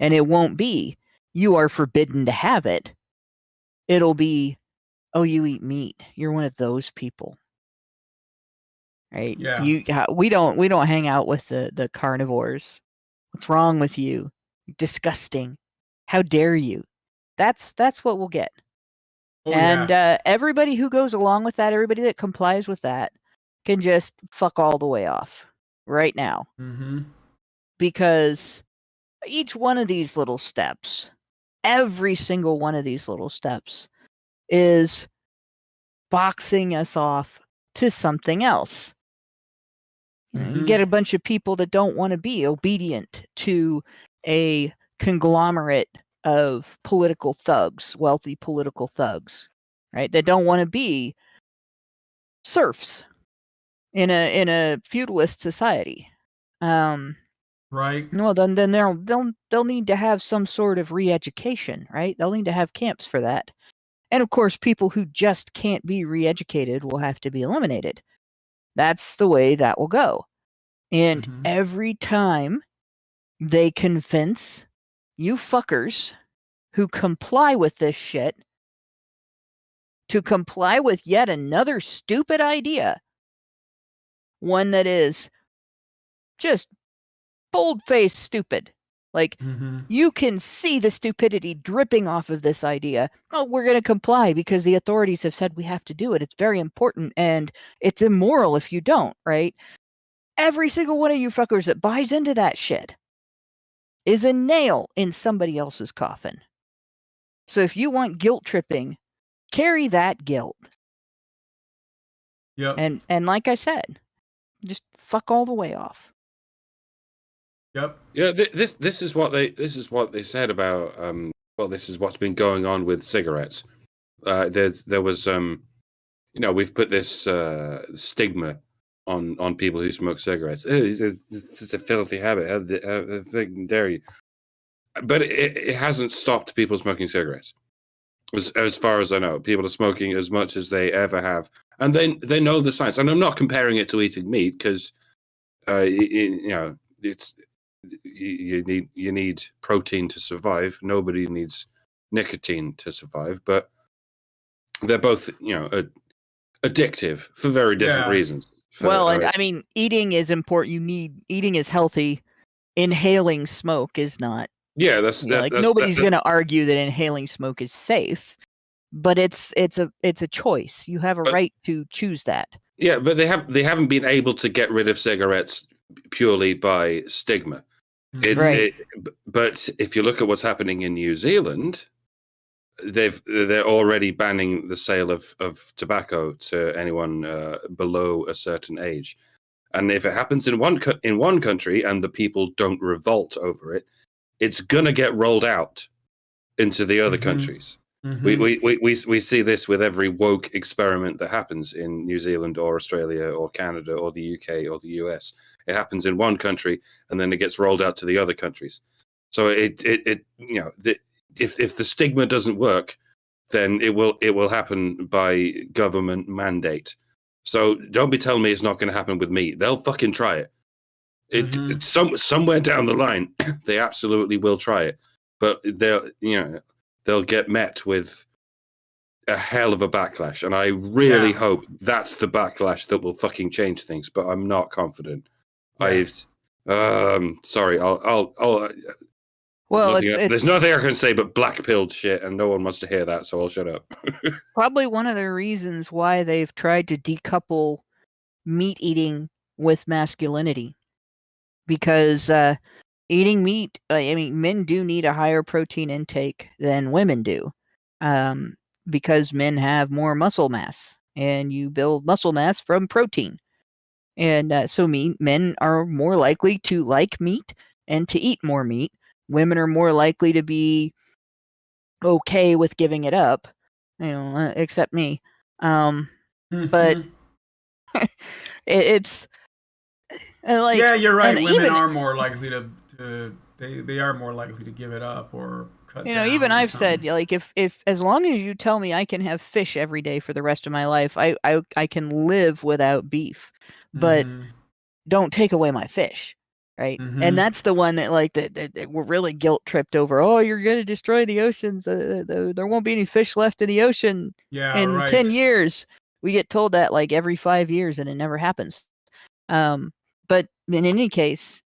And it won't be you are forbidden to have it. It'll be, oh, you eat meat. You're one of those people. Right? Yeah. We don't hang out with the carnivores. What's wrong with you? Disgusting. How dare you? That's what we'll get. Oh And yeah. everybody who goes along with that, everybody that complies with that, can just fuck all the way off right now. Mhm. Because each one of these little steps, every single one of these little steps, is boxing us off to something else. You get a bunch of people that don't want to be obedient to a conglomerate of political thugs, wealthy political thugs, right? That don't want to be serfs in a feudalist society. Right. Well, then they'll need to have some sort of re-education, right? They'll need to have camps for that. And of course, people who just can't be re-educated will have to be eliminated. That's the way that will go. And every time they convince you fuckers who comply with this shit to comply with yet another stupid idea, one that is just bold-faced stupid. Like, you can see the stupidity dripping off of this idea. Oh, we're going to comply because the authorities have said we have to do it. It's very important, and it's immoral if you don't, right? Every single one of you fuckers that buys into that shit is a nail in somebody else's coffin. So if you want guilt tripping, carry that guilt. Yep. And like I said, just fuck all the way off. Yep. Yeah, this is what they said about well, this is what's been going on with cigarettes. There was we've put this stigma on people who smoke cigarettes. It's a filthy habit. How dare you? But it hasn't stopped people smoking cigarettes. As far as I know, people are smoking as much as they ever have, and they know the science. And I'm not comparing it to eating meat because it's. You need protein to survive. Nobody needs nicotine to survive, but they're both addictive for very different reasons. And I mean, eating is important. Eating is healthy. Inhaling smoke is not. Yeah, nobody's going to argue that inhaling smoke is safe, but it's a choice. You have a right to choose that. Yeah, but they haven't been able to get rid of cigarettes purely by stigma. But if you look at what's happening in New Zealand, they're already banning the sale of tobacco to anyone below a certain age. And if it happens in one country and the people don't revolt over it, it's gonna get rolled out into the other countries. We see this with every woke experiment that happens in New Zealand or Australia or Canada or the UK or the US. It happens in one country and then it gets rolled out to the other countries. So if the stigma doesn't work, then it will happen by government mandate. So don't be telling me it's not going to happen with me. They'll fucking try it. Somewhere down the line, they absolutely will try it, but they'll get met with a hell of a backlash, and I really hope that's the backlash that will fucking change things. But I'm not confident. Sorry. Well, there's nothing I can say but black-pilled shit, and no one wants to hear that, so I'll shut up. Probably one of the reasons why they've tried to decouple meat eating with masculinity, because eating meat, men do need a higher protein intake than women do, because men have more muscle mass, and you build muscle mass from protein. And so men are more likely to like meat and to eat more meat. Women are more likely to be okay with giving it up, except me. But it's like, yeah, you're right. Women even, are more likely to they are more likely to give it up or cut down. Even I've said, like, if as long as you tell me I can have fish every day for the rest of my life, I can live without beef, but don't take away my fish. Right. And that's the one that that we're really guilt tripped over. Oh, you're going to destroy the oceans. There won't be any fish left in the ocean in 10 years. We get told that like every 5 years and it never happens. But in any case,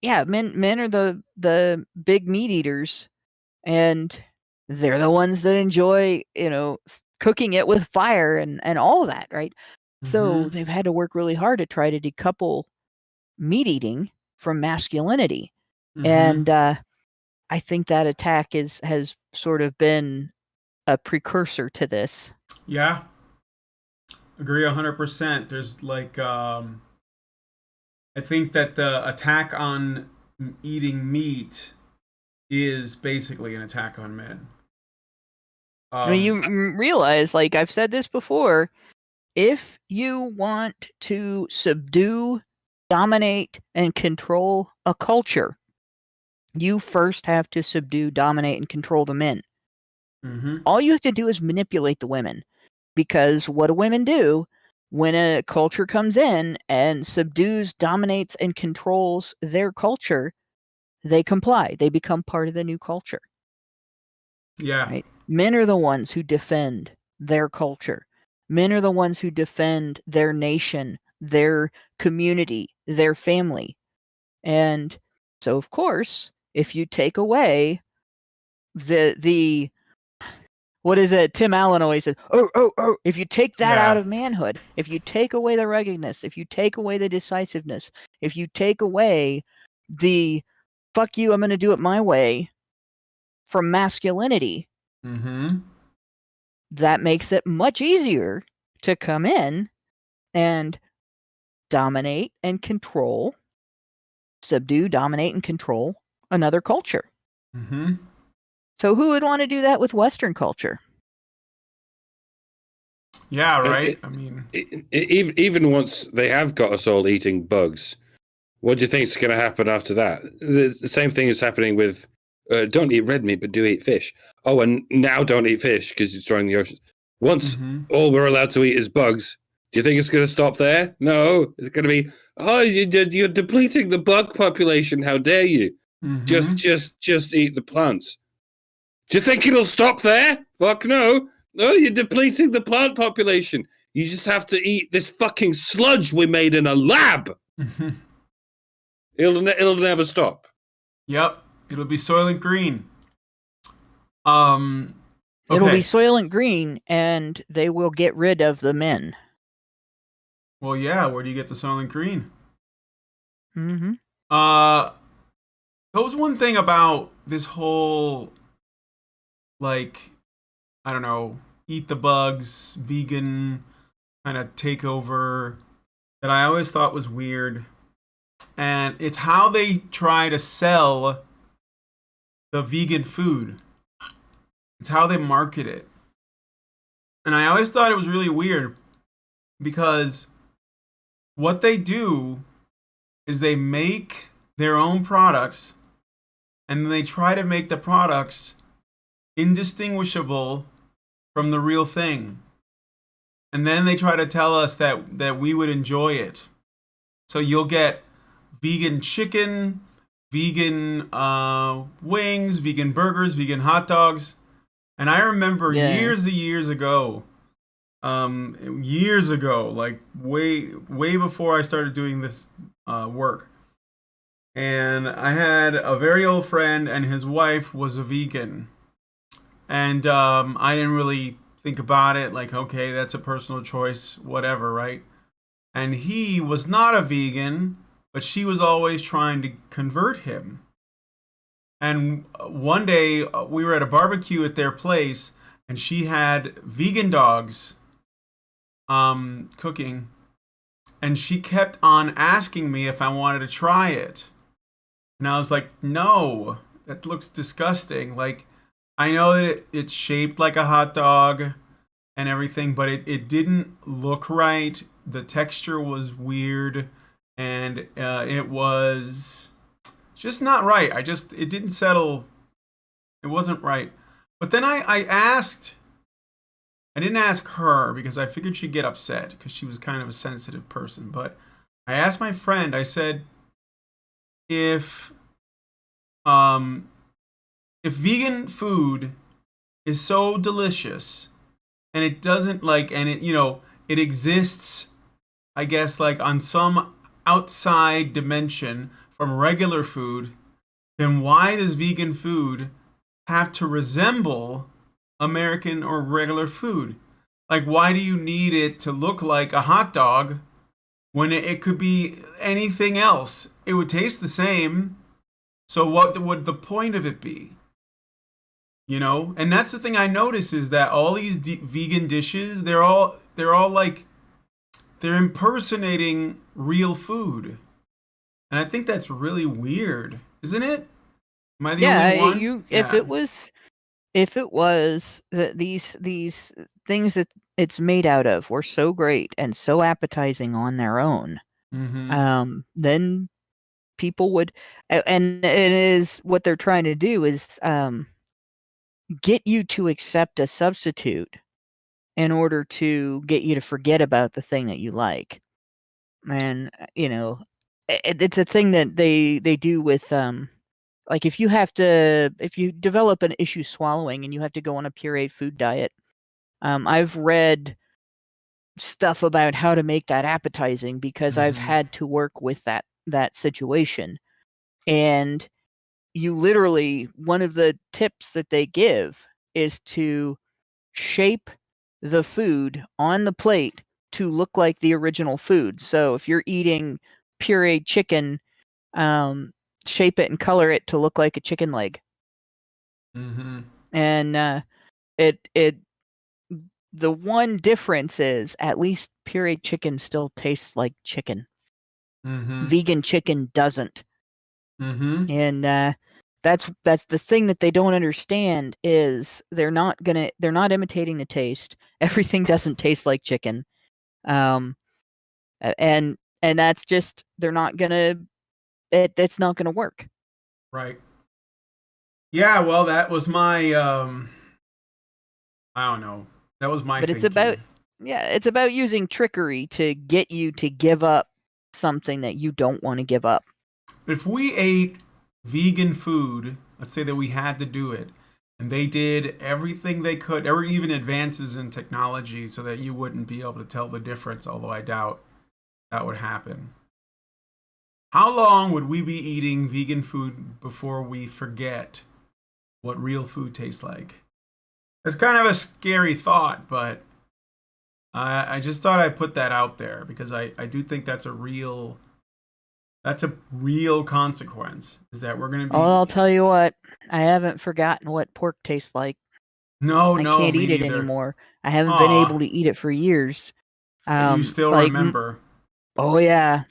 men are the big meat eaters, and they're the ones that enjoy, cooking it with fire and all of that. Right. So they've had to work really hard to try to decouple meat eating from masculinity. And I think that attack has sort of been a precursor to this. Yeah. Agree 100%. There's I think that the attack on eating meat is basically an attack on men. You realize, like I've said this before, if you want to subdue, dominate, and control a culture, you first have to subdue, dominate, and control the men. All you have to do is manipulate the women, because what do women do when a culture comes in and subdues, dominates, and controls their culture? They comply. They become part of the new culture. Yeah. Right? Men are the ones who defend their culture. Men are the ones who defend their nation, their community, their family. And so, of course, if you take away the what is it? Tim Allen always said, oh. If you take that out of manhood, if you take away the ruggedness, if you take away the decisiveness, if you take away the fuck you, I'm going to do it my way from masculinity, that makes it much easier to come in and dominate and control, subdue, dominate, and control another culture. So who would want to do that with Western culture? Yeah, right. I mean, even once they have got us all eating bugs, what do you think is going to happen after that? The same thing is happening with don't eat red meat, but do eat fish. Oh, and now don't eat fish because it's destroying the ocean. Once all we're allowed to eat is bugs, do you think it's going to stop there? No, it's going to be, oh, you're depleting the bug population. How dare you? Just eat the plants. Do you think it'll stop there? Fuck no. No, you're depleting the plant population. You just have to eat this fucking sludge we made in a lab. It'll never stop. Yep. It'll be Soylent Green. Okay. It'll be Soylent Green, and they will get rid of the men. Well, yeah. Where do you get the Soylent Green? Mm-hmm. There was one thing about this whole, like, I don't know, eat the bugs, vegan kind of takeover that I always thought was weird. And it's how they try to sell the vegan food. It's how they market it. And I always thought it was really weird because what they do is they make their own products and then they try to make the products indistinguishable from the real thing. And then they try to tell us that we would enjoy it. So you'll get vegan chicken, vegan wings, vegan burgers, vegan hot dogs. And I remember years ago, like way before I started doing this work. And I had a very old friend and his wife was a vegan. And I didn't really think about it, like, okay, that's a personal choice, whatever, right? And he was not a vegan, but she was always trying to convert him. And one day we were at a barbecue at their place, and she had vegan dogs cooking, and she kept on asking me if I wanted to try it. And I was like, no, that looks disgusting. Like, I know that it's shaped like a hot dog and everything, but it didn't look right. The texture was weird, and it was just not right. It didn't settle. It wasn't right. But then I asked, I didn't ask her because I figured she'd get upset because she was kind of a sensitive person. But I asked my friend, I said, if vegan food is so delicious and it doesn't it exists, I guess, like on some outside dimension from regular food, then why does vegan food have to resemble American or regular food? Like, why do you need it to look like a hot dog when it could be anything else? It would taste the same. So what would the point of it be? You know, and that's the thing I notice is that all these vegan dishes, they're all like, they're impersonating real food, and I think that's really weird, isn't it? Am I the only one? If it was that these things that it's made out of were so great and so appetizing on their own, then people would, and it is what they're trying to do is get you to accept a substitute in order to get you to forget about the thing that you like. And it's a thing that they do with like if you develop an issue swallowing and you have to go on a pureed food diet, I've read stuff about how to make that appetizing because I've had to work with that situation. And you literally, one of the tips that they give is to shape the food on the plate to look like the original food. So if you're eating pureed chicken, shape it and color it to look like a chicken leg. And it the one difference is at least pureed chicken still tastes like chicken. Vegan chicken doesn't. And that's the thing that they don't understand is they're not imitating the taste. Everything doesn't taste like chicken. And that's just it's not gonna work. Right. Yeah, well, that was my I don't know. That was my But thinking. it's about using trickery to get you to give up something that you don't want to give up. If we ate vegan food, let's say that we had to do it, and they did everything they could, or even advances in technology so that you wouldn't be able to tell the difference, although I doubt that would happen. How long would we be eating vegan food before we forget what real food tastes like? It's kind of a scary thought, but I just thought I'd put that out there because I do think that's a real consequence, is that we're going to be... I'll tell you what, I haven't forgotten what pork tastes like. No, I can't me eat it neither. anymore. I haven't been able to eat it for years. But you still remember. Oh yeah.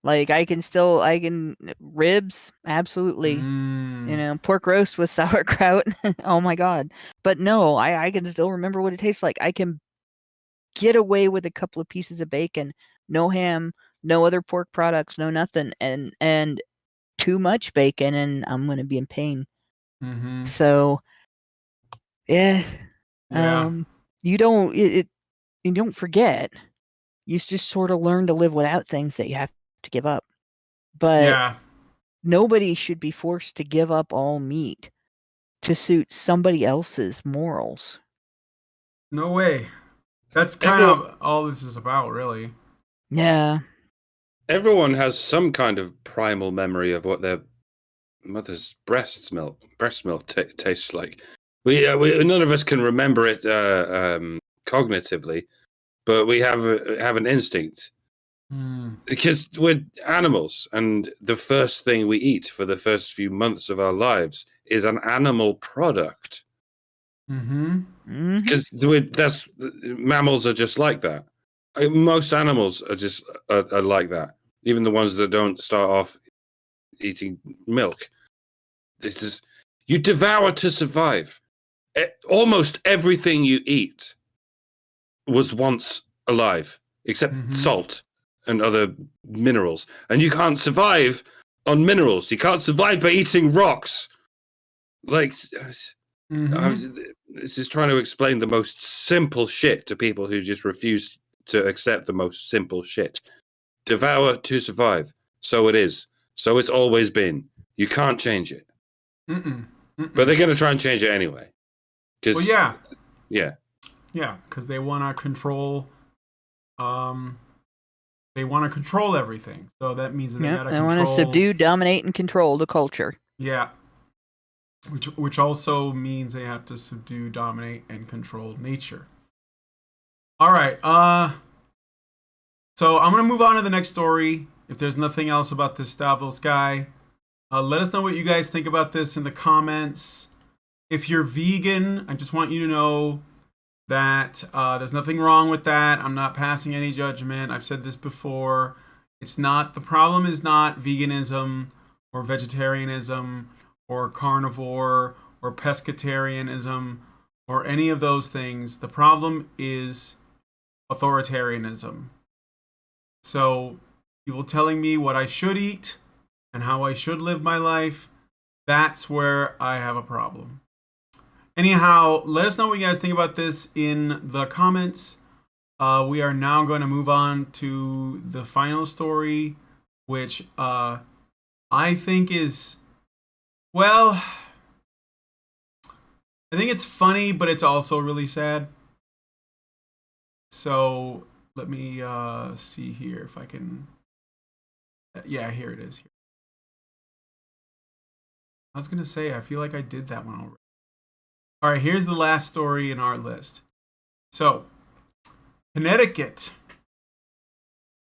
Like I can ribs, absolutely. You know, pork roast with sauerkraut. Oh my god. But no, I can still remember what it tastes like. I can get away with a couple of pieces of bacon, no ham, no other pork products, no nothing, and too much bacon and I'm gonna be in pain. So yeah. You don't forget. You just sort of learn to live without things that you have to give up. But nobody should be forced to give up all meat to suit somebody else's morals. No way. That's kind of all this is about, really. Yeah. Everyone has some kind of primal memory of what their mother's breast milk tastes like. We none of us can remember it cognitively, but we have an instinct because we're animals, and the first thing we eat for the first few months of our lives is an animal product. Because that's mammals are just like that. Most animals are just are like that. Even the ones that don't start off eating milk. This is you devour to survive. Almost everything you eat was once alive, except salt and other minerals. And you can't survive on minerals. You can't survive by eating rocks. Like, this is trying to explain the most simple shit to people who just refuse to accept the most simple shit. Devour to survive. So it is. So it's always been. You can't change it. But they're going to try and change it anyway. Well, yeah. Yeah. Yeah, because they want to control. They want to control everything. So that means that they got to control. They want to subdue, dominate, and control the culture. Yeah. Which also means they have to subdue, dominate, and control nature. All right. So I'm gonna move on to the next story. If there's nothing else about this Davos guy, let us know what you guys think about this in the comments. If you're vegan, I just want you to know that there's nothing wrong with that. I'm not passing any judgment. I've said this before. The problem is not veganism or vegetarianism or carnivore or pescatarianism or any of those things. The problem is authoritarianism. So people telling me what I should eat and how I should live my life, that's where I have a problem. Anyhow, let us know what you guys think about this in the comments. We are now going to move on to the final story, which I think is, well, I think it's funny, but it's also really sad. So let me see here if I can. Yeah, here it is. I was gonna say I feel like I did that one already. All right, here's the last story in our list. So, Connecticut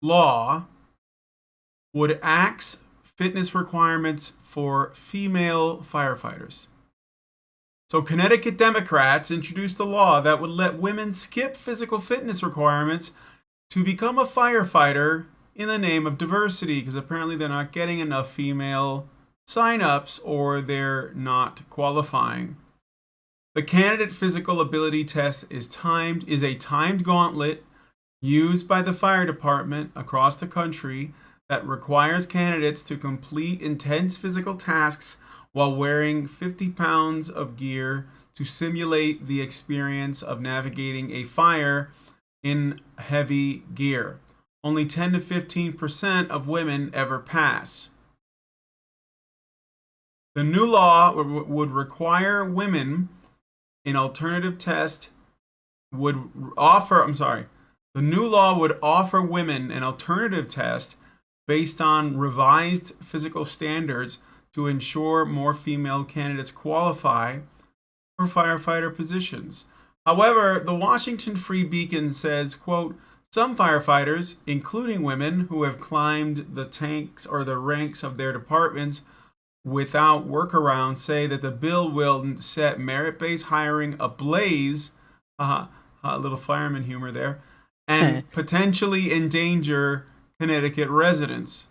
law would axe fitness requirements for female firefighters. So, Connecticut Democrats introduced a law that would let women skip physical fitness requirements to become a firefighter in the name of diversity, because apparently they're not getting enough female sign-ups or they're not qualifying. The candidate physical ability test is a timed gauntlet used by the fire department across the country that requires candidates to complete intense physical tasks while wearing 50 pounds of gear to simulate the experience of navigating a fire in heavy gear. Only 10 to 15% of women ever pass. The new law would require women an alternative test would offer, the new law would offer women an alternative test based on revised physical standards to ensure more female candidates qualify for firefighter positions. However, the Washington Free Beacon says, quote, some firefighters, including women who have climbed the tanks or the ranks of their departments without workarounds, say that the bill will set merit-based hiring ablaze, a little fireman humor there, and potentially endanger Connecticut residents.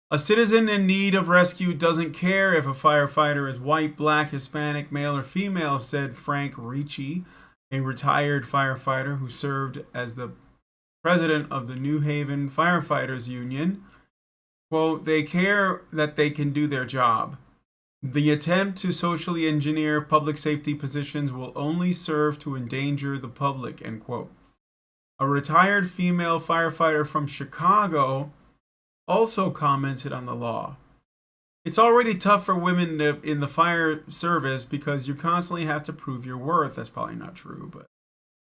A citizen in need of rescue doesn't care if a firefighter is white, black, Hispanic, male, or female, said Frank Ricci, a retired firefighter who served as the president of the New Haven Firefighters Union. Quote, they care that they can do their job. The attempt to socially engineer public safety positions will only serve to endanger the public, end quote. A retired female firefighter from Chicago also commented on the law. It's already tough for women in the fire service because you constantly have to prove your worth. That's probably not true, but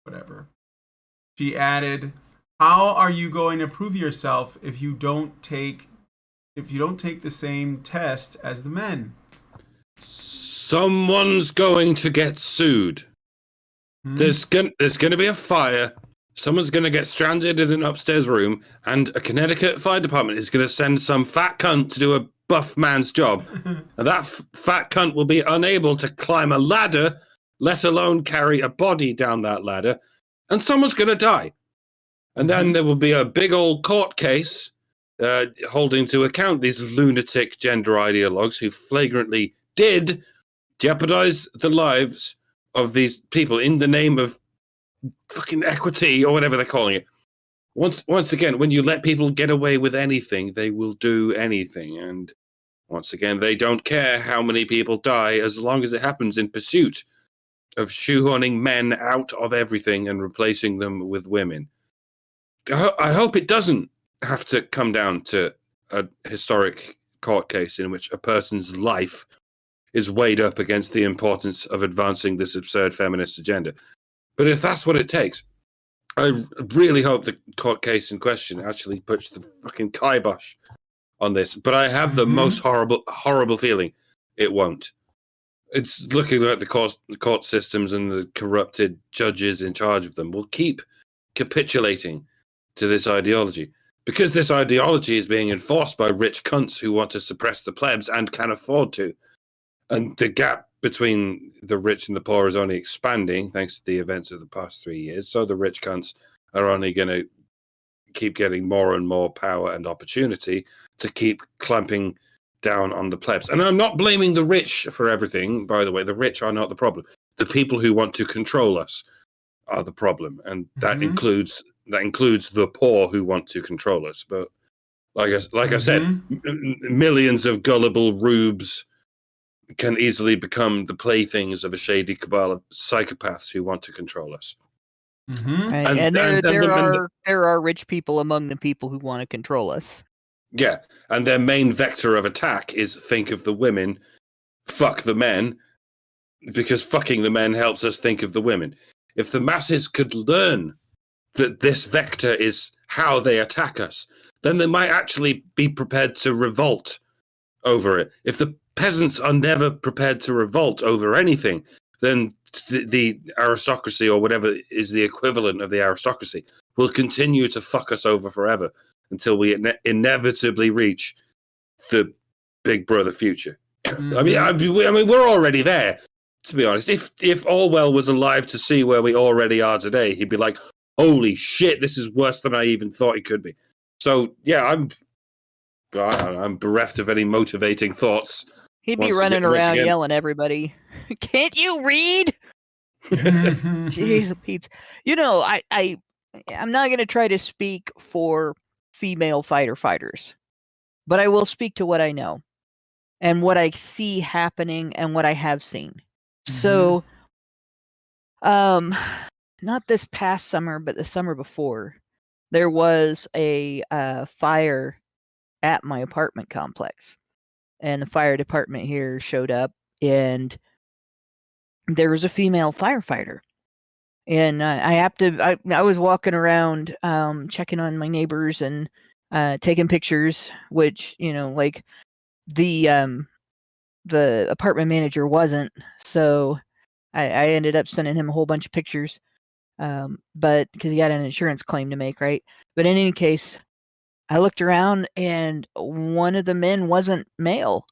whatever. She added, how are you going to prove yourself if you don't take the same test as the men? Someone's going to get sued. There's going to be a fire. Someone's going to get stranded in an upstairs room, and a Connecticut fire department is going to send some fat cunt to do a buff man's job. And that fat cunt will be unable to climb a ladder, let alone carry a body down that ladder, and someone's going to die. And then there will be a big old court case holding to account these lunatic gender ideologues who flagrantly did jeopardize the lives of these people in the name of fucking equity or whatever they're calling it. Once again, when you let people get away with anything, they will do anything. And once again, they don't care how many people die as long as it happens in pursuit of shoehorning men out of everything and replacing them with women. I hope it doesn't have to come down to a historic court case in which a person's life is weighed up against the importance of advancing this absurd feminist agenda. But if that's what it takes, I really hope the court case in question actually puts the fucking kibosh on this. But I have the most horrible feeling it won't. It's looking like the court systems and the corrupted judges in charge of them will keep capitulating to this ideology. Because this ideology is being enforced by rich cunts who want to suppress the plebs and can afford to. And the gap between the rich and the poor is only expanding thanks to the events of the past 3 years. So the rich cunts are only going to keep getting more and more power and opportunity to keep clamping down on the plebs. And I'm not blaming the rich for everything, by the way. The rich are not the problem. The people who want to control us are the problem. And that includes the poor who want to control us. But like I said, millions of gullible rubes can easily become the playthings of a shady cabal of psychopaths who want to control us. Right. And there are rich people among the people who want to control us. Yeah, and their main vector of attack is think of the women, fuck the men, because fucking the men helps us think of the women. If the masses could learn that this vector is how they attack us, then they might actually be prepared to revolt over it. If the peasants are never prepared to revolt over anything, then the aristocracy, or whatever is the equivalent of the aristocracy, will continue to fuck us over forever until we inevitably reach the Big Brother future. Mhm. I mean, we're already there. To be honest, if Orwell was alive to see where we already are today, he'd be like, "Holy shit, this is worse than I even thought it could be." So yeah, I'm bereft of any motivating thoughts. He'd be Once running again- around yelling at everybody, "Can't you read?" Jeez, Pete. You know, I'm not going to try to speak for female fighters, but I will speak to what I know and what I see happening and what I have seen. So, not this past summer, but the summer before, there was a fire at my apartment complex, and the fire department here showed up, and there was a female firefighter. And I was walking around, checking on my neighbors and taking pictures, which, you know, like the apartment manager wasn't. So I ended up sending him a whole bunch of pictures, but because he had an insurance claim to make, right? But in any case, I looked around and one of the men wasn't male.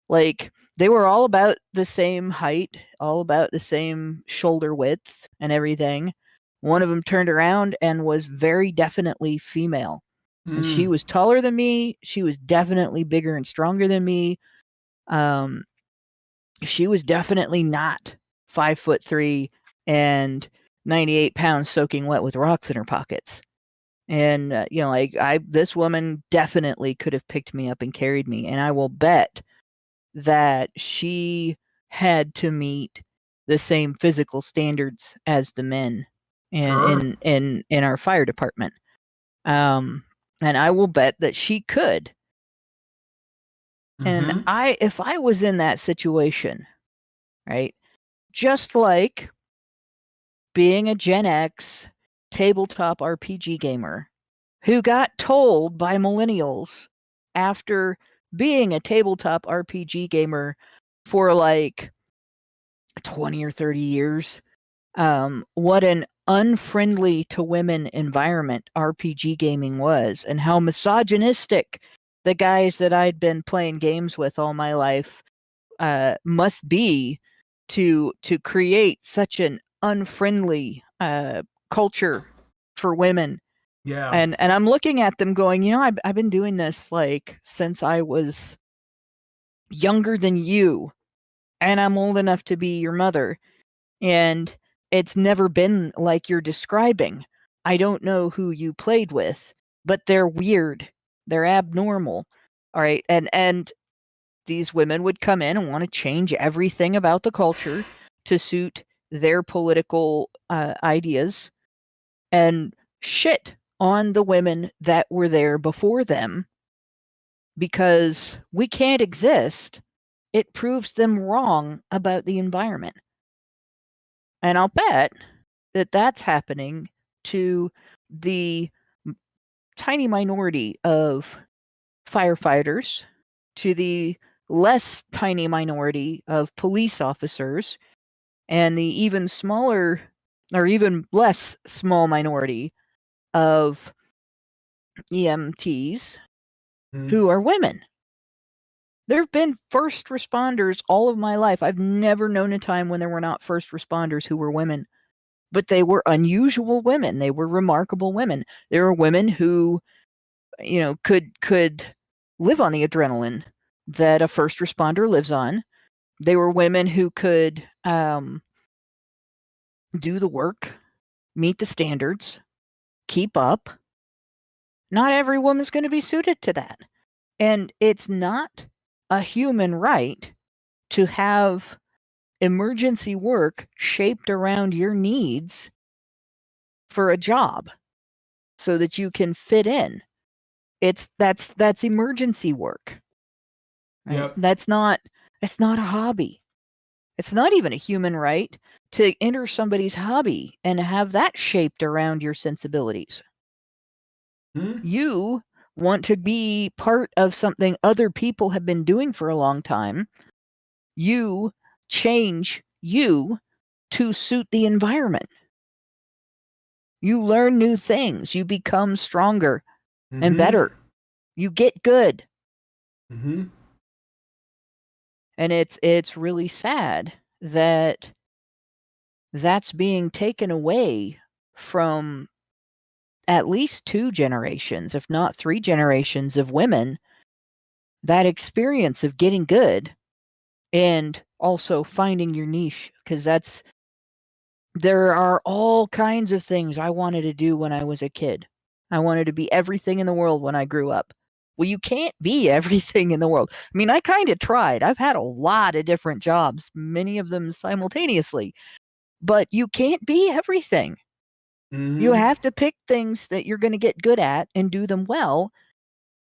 Like, they were all about the same height, all about the same shoulder width and everything. One of them turned around and was very definitely female. And she was taller than me. She was definitely bigger and stronger than me. She was definitely not 5'3" and 98 pounds soaking wet with rocks in her pockets. And you know, like, this woman definitely could have picked me up and carried me. And I will bet that she had to meet the same physical standards as the men in our fire department. And I will bet that she could. And if I was in that situation, right, just like being a Gen X tabletop RPG gamer who got told by millennials after being a tabletop RPG gamer for like 20 or 30 years, what an unfriendly to women environment RPG gaming was, and how misogynistic the guys that I'd been playing games with all my life must be to create such an unfriendly culture for women. Yeah. And I'm looking at them going, you know, I've been doing this like since I was younger than you, and I'm old enough to be your mother, and it's never been like you're describing. I don't know who you played with, but they're weird. They're abnormal. All right. And these women would come in and want to change everything about the culture to suit their political ideas and shit on the women that were there before them because we can't exist. It proves them wrong about the environment. And I'll bet that that's happening to the tiny minority of firefighters, to the less tiny minority of police officers, and the even smaller or even less small minority of EMTs who are women. There have been first responders all of my life. I've never known a time when there were not first responders who were women. But they were unusual women. They were remarkable women. There were women who, you know, could live on the adrenaline that a first responder lives on. They were women who could do the work, meet the standards, keep up. Not every woman's going to be suited to that. And it's not a human right to have emergency work shaped around your needs for a job so that you can fit in. That's emergency work. Right? Yep. That's not a hobby. It's not even a human right to enter somebody's hobby and have that shaped around your sensibilities. You want to be part of something other people have been doing for a long time. You change you to suit the environment. You learn new things. You become stronger and better. You get good. And it's really sad that that's being taken away from at least 2 generations, if not 3 generations of women, that experience of getting good and also finding your niche, because there are all kinds of things I wanted to do when I was a kid. I wanted to be everything in the world when I grew up. Well, you can't be everything in the world. I mean, I kind of tried. I've had a lot of different jobs, many of them simultaneously, but you can't be everything. You have to pick things that you're going to get good at and do them well,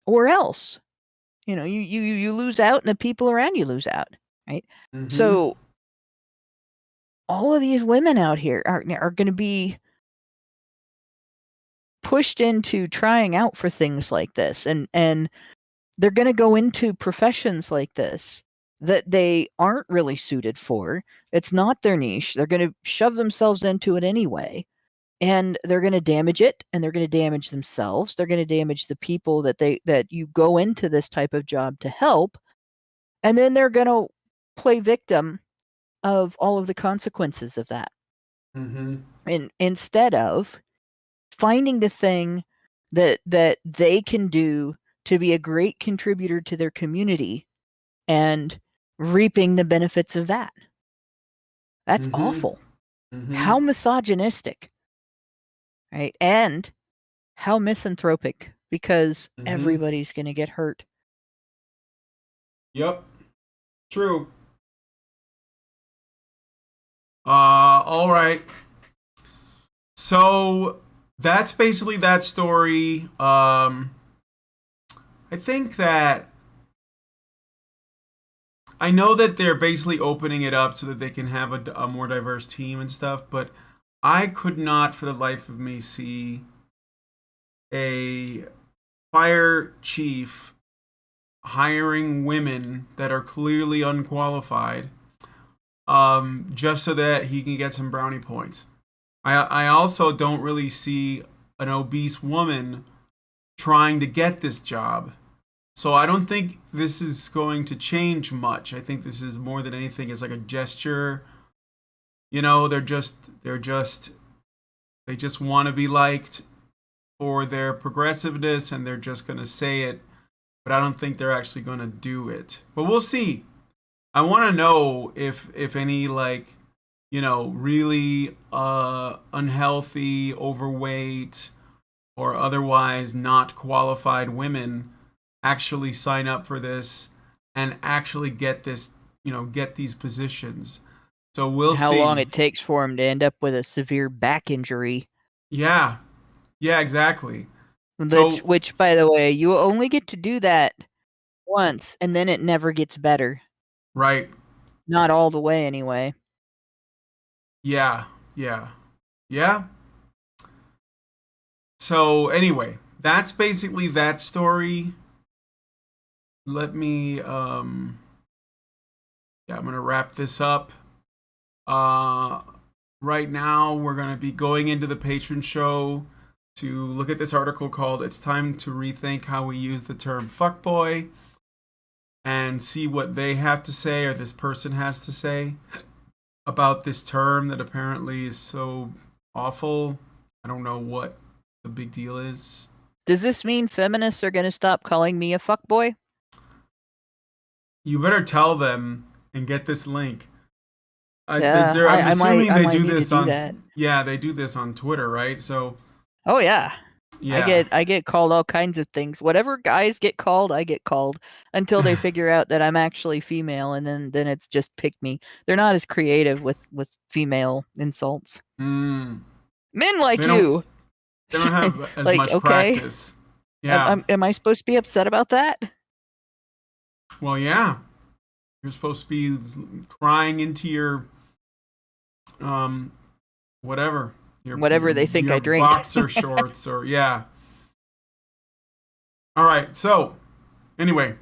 or else, you lose out and the people around you lose out, right? So all of these women out here are going to be pushed into trying out for things like this, and they're going to go into professions like this that they aren't really suited for. It's not their niche. They're going to shove themselves into it anyway. And they're going to damage it, and they're going to damage themselves. They're going to damage the people that you go into this type of job to help, and then they're going to play victim of all of the consequences of that. And instead of finding the thing that they can do to be a great contributor to their community and reaping the benefits of that. That's awful. How misogynistic. Right? And how misanthropic, because everybody's going to get hurt. Yep. True. All right. So that's basically that story. I think that I know that they're basically opening it up so that they can have a more diverse team and stuff, but I could not for the life of me see a fire chief hiring women that are clearly unqualified just so that he can get some brownie points. I also don't really see an obese woman trying to get this job. So I don't think this is going to change much. I think this is more than anything is like a gesture. They just want to be liked for their progressiveness, and they're just going to say it, but I don't think they're actually going to do it. But we'll see. I want to know if any really unhealthy, overweight, or otherwise not qualified women actually sign up for this and actually get this, get these positions. So we'll see how long it takes for him to end up with a severe back injury. Yeah, exactly. Which, by the way, you only get to do that once, and then it never gets better. Right. Not all the way, anyway. Yeah. So anyway, that's basically that story. Let me I'm gonna wrap this up. Right now we're gonna be going into the patron show to look at this article called "It's Time to Rethink How We Use the Term Fuckboy," and see what they have to say, or this person has to say, about this term that apparently is so awful. I don't know what the big deal is. Does this mean feminists are going to stop calling me a fuckboy? You better tell them and get this link. I'm I assuming might they do need to this do on that. Yeah, they do this on Twitter, right? So Oh yeah. yeah. I get called all kinds of things. Whatever guys get called, I get called until they figure out that I'm actually female, and then it's just pick me. They're not as creative with female insults. Men like you. They don't have as like, much okay, practice. Yeah. Am I supposed to be upset about that? Well, yeah. You're supposed to be crying into your whatever. Whatever they think I drink. Boxer shorts or yeah. All right. So anyway,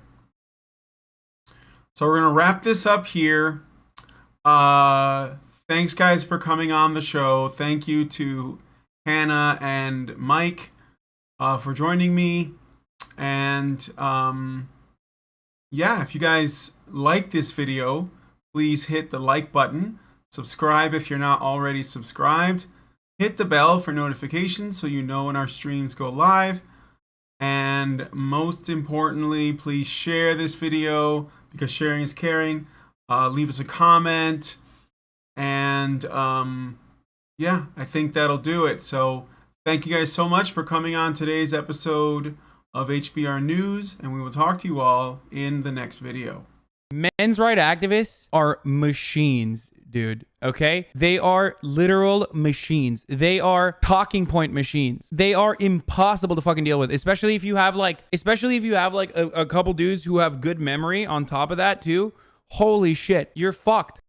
so we're gonna wrap this up here. Thanks guys for coming on the show. Thank you to Hannah and Mike for joining me. And yeah, if you guys like this video, please hit the like button. Subscribe if you're not already subscribed. Hit the bell for notifications so you know when our streams go live. And most importantly, please share this video because sharing is caring. Leave us a comment. And yeah, I think that'll do it. So thank you guys so much for coming on today's episode of HBR News. And we will talk to you all in the next video. Men's rights activists are machines, dude. Okay? They are literal machines. They are talking point machines. They are impossible to fucking deal with, especially if you have like a couple dudes who have good memory on top of that too. Holy shit, you're fucked.